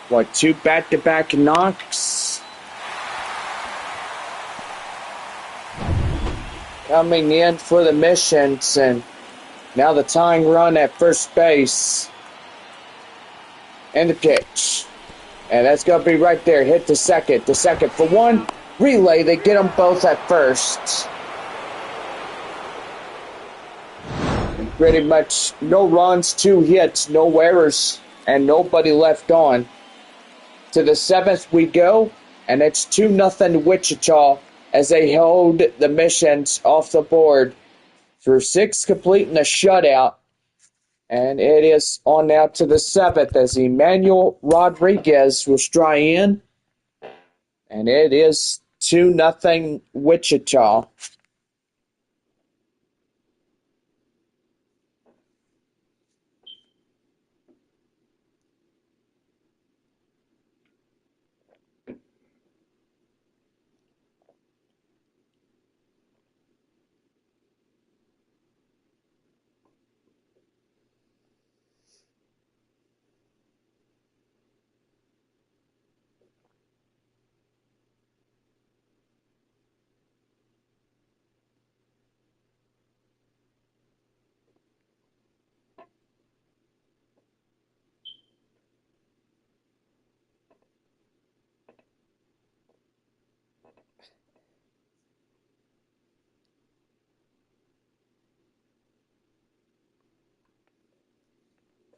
What, 2 back-to-back knocks? Coming in for the Missions, and now the tying run at first base. And the pitch. And that's going to be right there. Hit the second. The second for 1. Relay. They get them both at first. And pretty much no runs, 2 hits, no errors, and nobody left on. To the 7th we go, and it's 2-0 Wichita as they hold the Missions off the board for 6 complete and a shutout. And it is on now to the 7th as Emmanuel Rodriguez will try in. And it is 2-0 Wichita.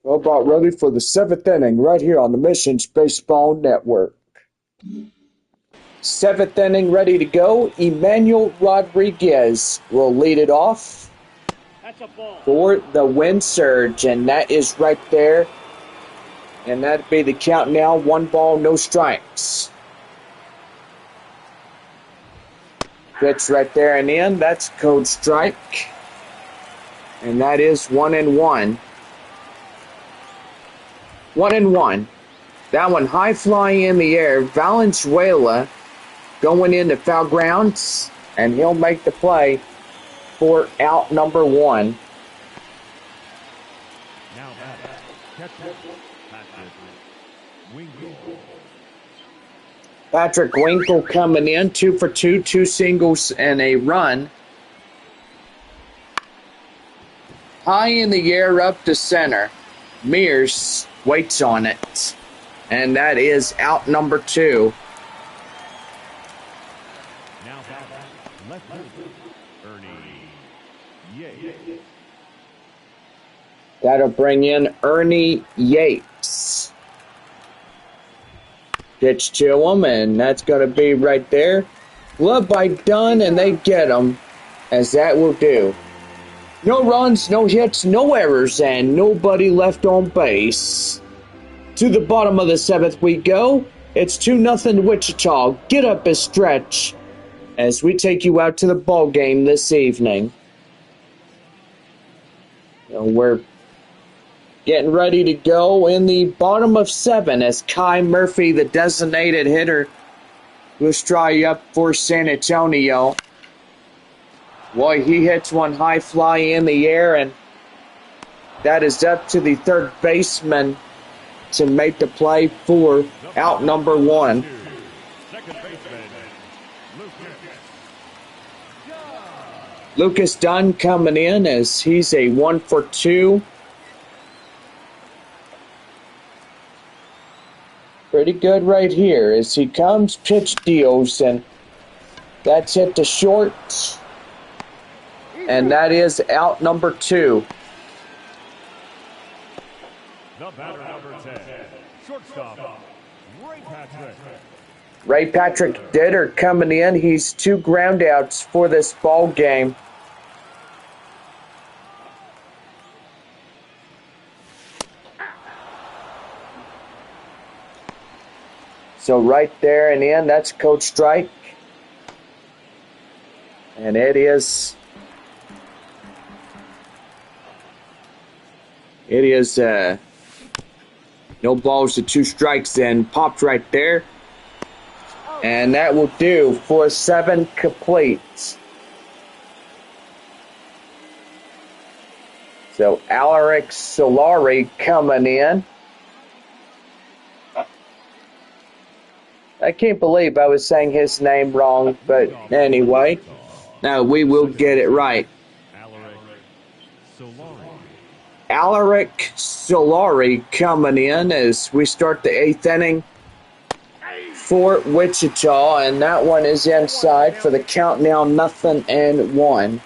We're about ready for the 7th inning right here on the Missions Baseball Network. 7th inning ready to go. Emmanuel Rodriguez will lead it off for the Wind Surge, and that is right there. And that'd be the count now. 1 ball, no strikes. Pitch right there and in. That's code strike. And that is 1-1. 1-1. That one high fly in the air. Valenzuela going into foul grounds, and he'll make the play for out number 1. Now batting, catcher, Patrick Winkle. Patrick Winkle coming in, 2 for 2, 2 singles and a run. High in the air up to center. Mears waits on it. And that is out number 2. Now batting, left fielder, Ernie Yates. That'll bring in Ernie Yates. Pitch to him, and that's going to be right there. Glove by Dunn, and they get him, as that will do. No runs, no hits, no errors, and nobody left on base. To the bottom of the 7th we go. It's 2-0 Wichita. Get up and stretch as we take you out to the ball game this evening. We're getting ready to go in the bottom of 7 as Kai Murphy, the designated hitter, will try up for San Antonio. Boy, he hits one high fly in the air, and that is up to the third baseman to make the play for out number 1. Second baseman, Lucas Dunn coming in as he's a 1 for 2. Pretty good right here as he comes, pitch deals, and that's hit to short. And that is out number 2. The batter number 10, shortstop, Ray Patrick. Ray Patrick Ditter coming in. He's 2 groundouts for this ball game. So right there and in, that's code strike. And it is no balls to 2 strikes, and popped right there. And that will do for 7 complete. So Alaric Solari coming in. I can't believe I was saying his name wrong, but anyway, now we will get it right. Alaric Solari coming in as we start the 8th inning for Wichita, and that one is inside for the count now 0-1.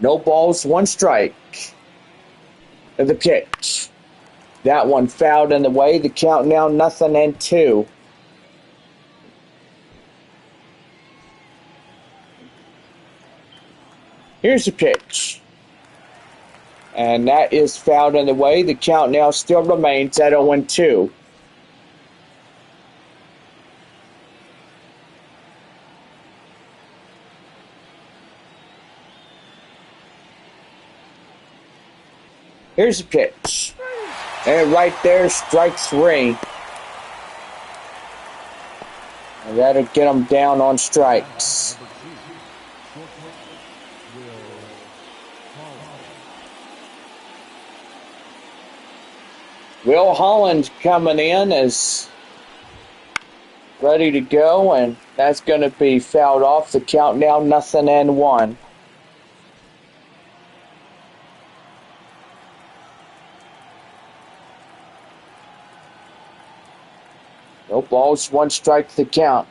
No balls, 1 strike. And the pitch. That one fouled in the way. The count now 0-2. Here's the pitch. And that is fouled in the way. The count now still remains at 0-2. Here's the pitch. And right there, strike 3. And that'll get them down on strikes. Will Holland coming in is ready to go, and that's going to be fouled off. The count now 0-1. No balls, 1 strike to the count.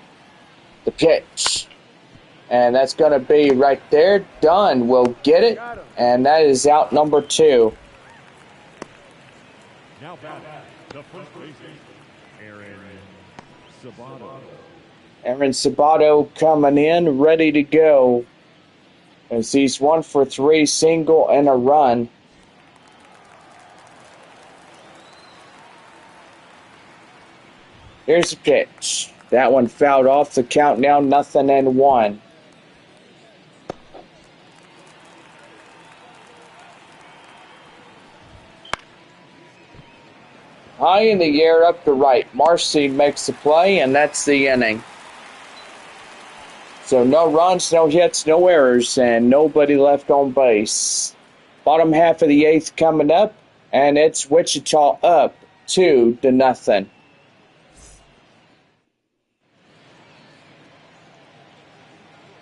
The pitch. And that's going to be right there. Done. We'll get it. And that is out number 2. Now batting, the first baseman, Aaron Sabato. Aaron Sabato coming in, ready to go. As he's 1 for 3, single and a run. Here's the pitch. That one fouled off. The count now 0-1. High in the air up the right. Marcy makes the play, and that's the inning. So no runs, no hits, no errors, and nobody left on base. Bottom half of the 8th coming up, and it's Wichita up 2-0.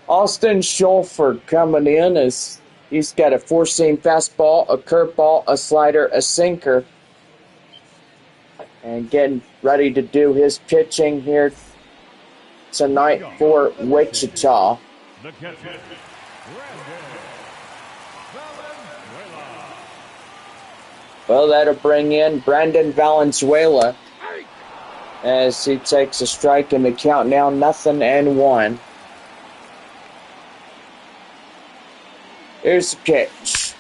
Austin Schulford coming in as he's got a 4-seam fastball, a curveball, a slider, a sinker. And getting ready to do his pitching here tonight for Wichita. The catcher, Well, that'll bring in Brandon Valenzuela as he takes a strike in the count now 0-1. Here's the pitch.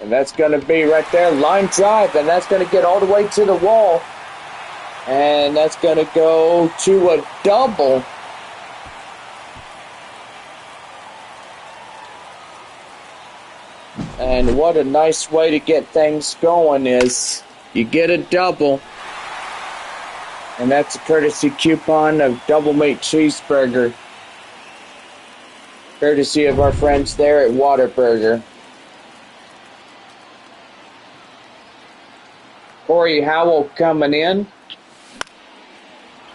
And that's going to be right there, line drive, and that's going to get all the way to the wall. And that's going to go to a double. And what a nice way to get things going is you get a double. And that's a courtesy coupon of Double Meat Cheeseburger. Courtesy of our friends there at Whataburger. Corey Howell coming in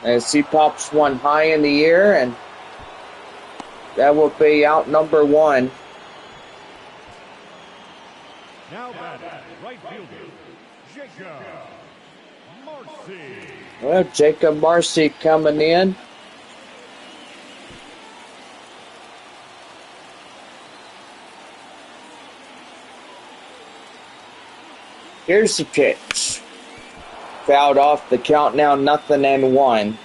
as he pops one high in the air, and that will be out number 1. now batting, right fielder, Jacob Marcy. Well, Jacob Marcy coming in. Here's the pitch. Fouled off, the count now 0-1.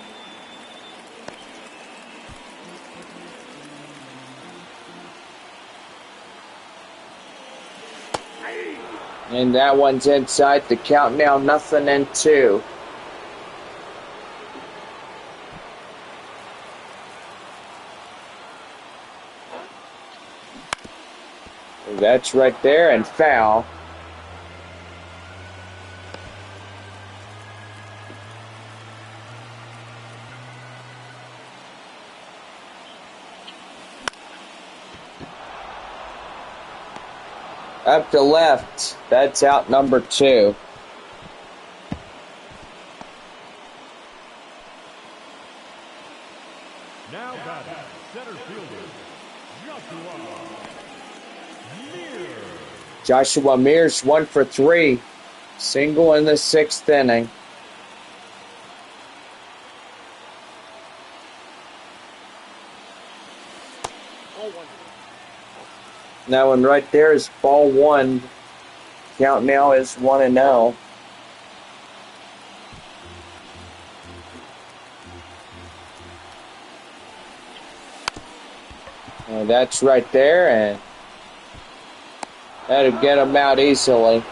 And that one's inside, the count now 0-2. That's right there, and foul. Up to left. That's out number 2. Now batting, center fielder, Joshua Mears. Joshua Mears 1 for 3. Single in the 6th inning. That one right there is ball 1. Count now is 1-0. And that's right there, and that'll get him out easily.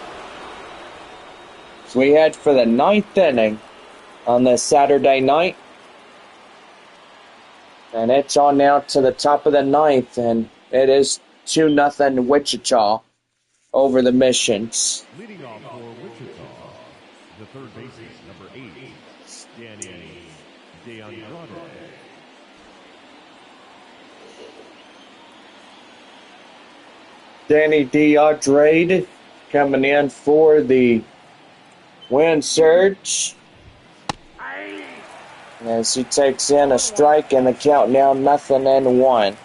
So we head for the 9th inning on this Saturday night. And it's on now to the top of the 9th, and it is 2-0 Wichita over the Missions. Leading off for Wichita, the third baseman, number 8, Danny DeAndrade. Danny DeAndrade coming in for the win surge. As he takes in a strike, and the count now 0-1.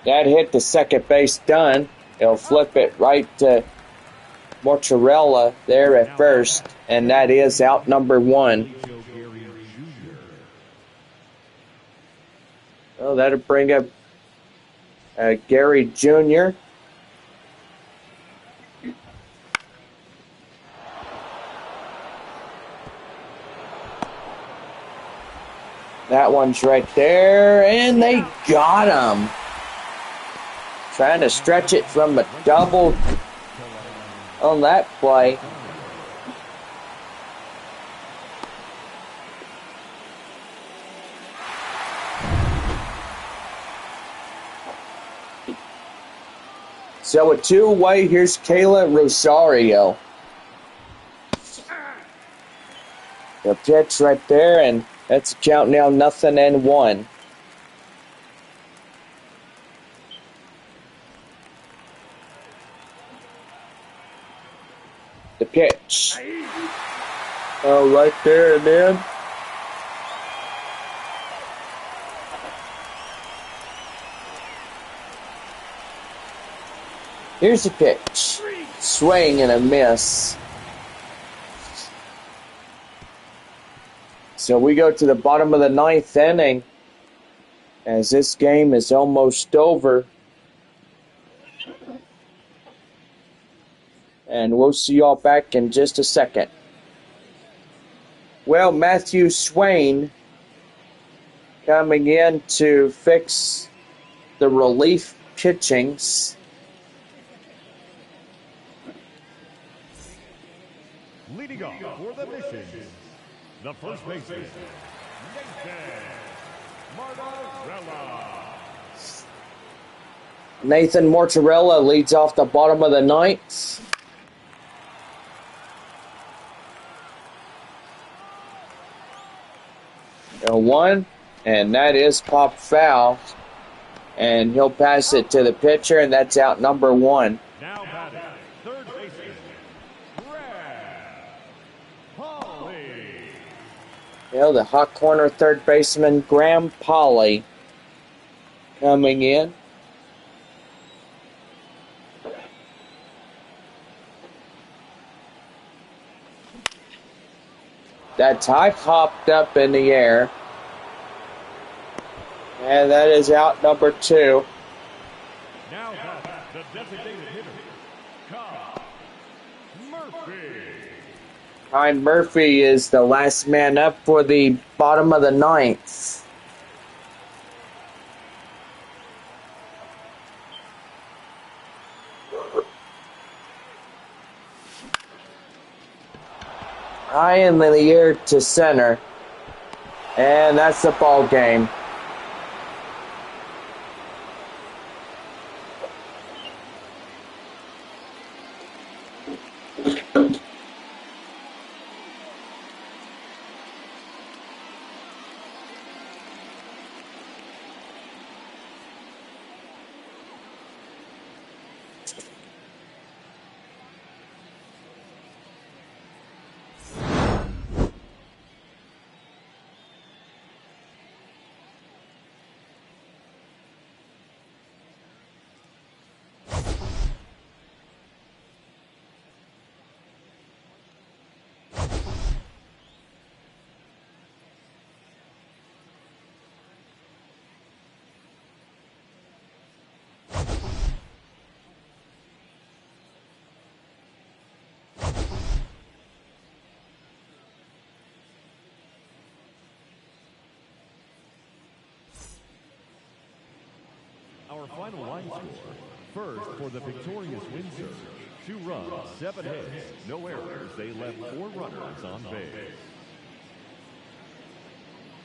That hit the second base, done. He'll flip it right to Mozzarella there at first, and that is out number 1. Oh, that'll bring up Gary Jr. That one's right there, and they got him. Trying to stretch it from a double on that play. So a two-way, here's Kayla Rosario. The pitch right there, and that's a count now, 0-1. The pitch. Oh, right there and then. Here's the pitch. Swing and a miss. So we go to the bottom of the 9th inning, as this game is almost over. And we'll see y'all back in just a second. Well, Matthew Swain coming in to fix the relief pitchings. Leading off for the mission, the first baseman, Nathan Mozzarella leads off the bottom of the 9th. One, and that is pop foul, and he'll pass it to the pitcher, and that's out number 1. Now batting, third baseman, Polly. The hot corner third baseman, Graham Polly, coming in. That's high popped up in the air. And that is out number 2. Now the designated hitter, Kyle Murphy. Kai Murphy is the last man up for the bottom of the 9th. High in the air to center. And that's the ball game. Our final line score, first for the victorious win surge, 2 runs, 7 hits, no errors. They left 4 runners on base.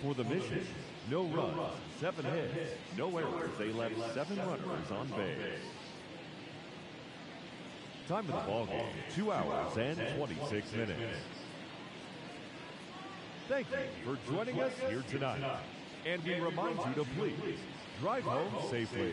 For the mission, no runs, 7 hits, no errors. They left 7 runners on base. Time of the ball game, 2 hours and 26 minutes. Thank you for joining us here tonight. And we remind you to please drive home safely.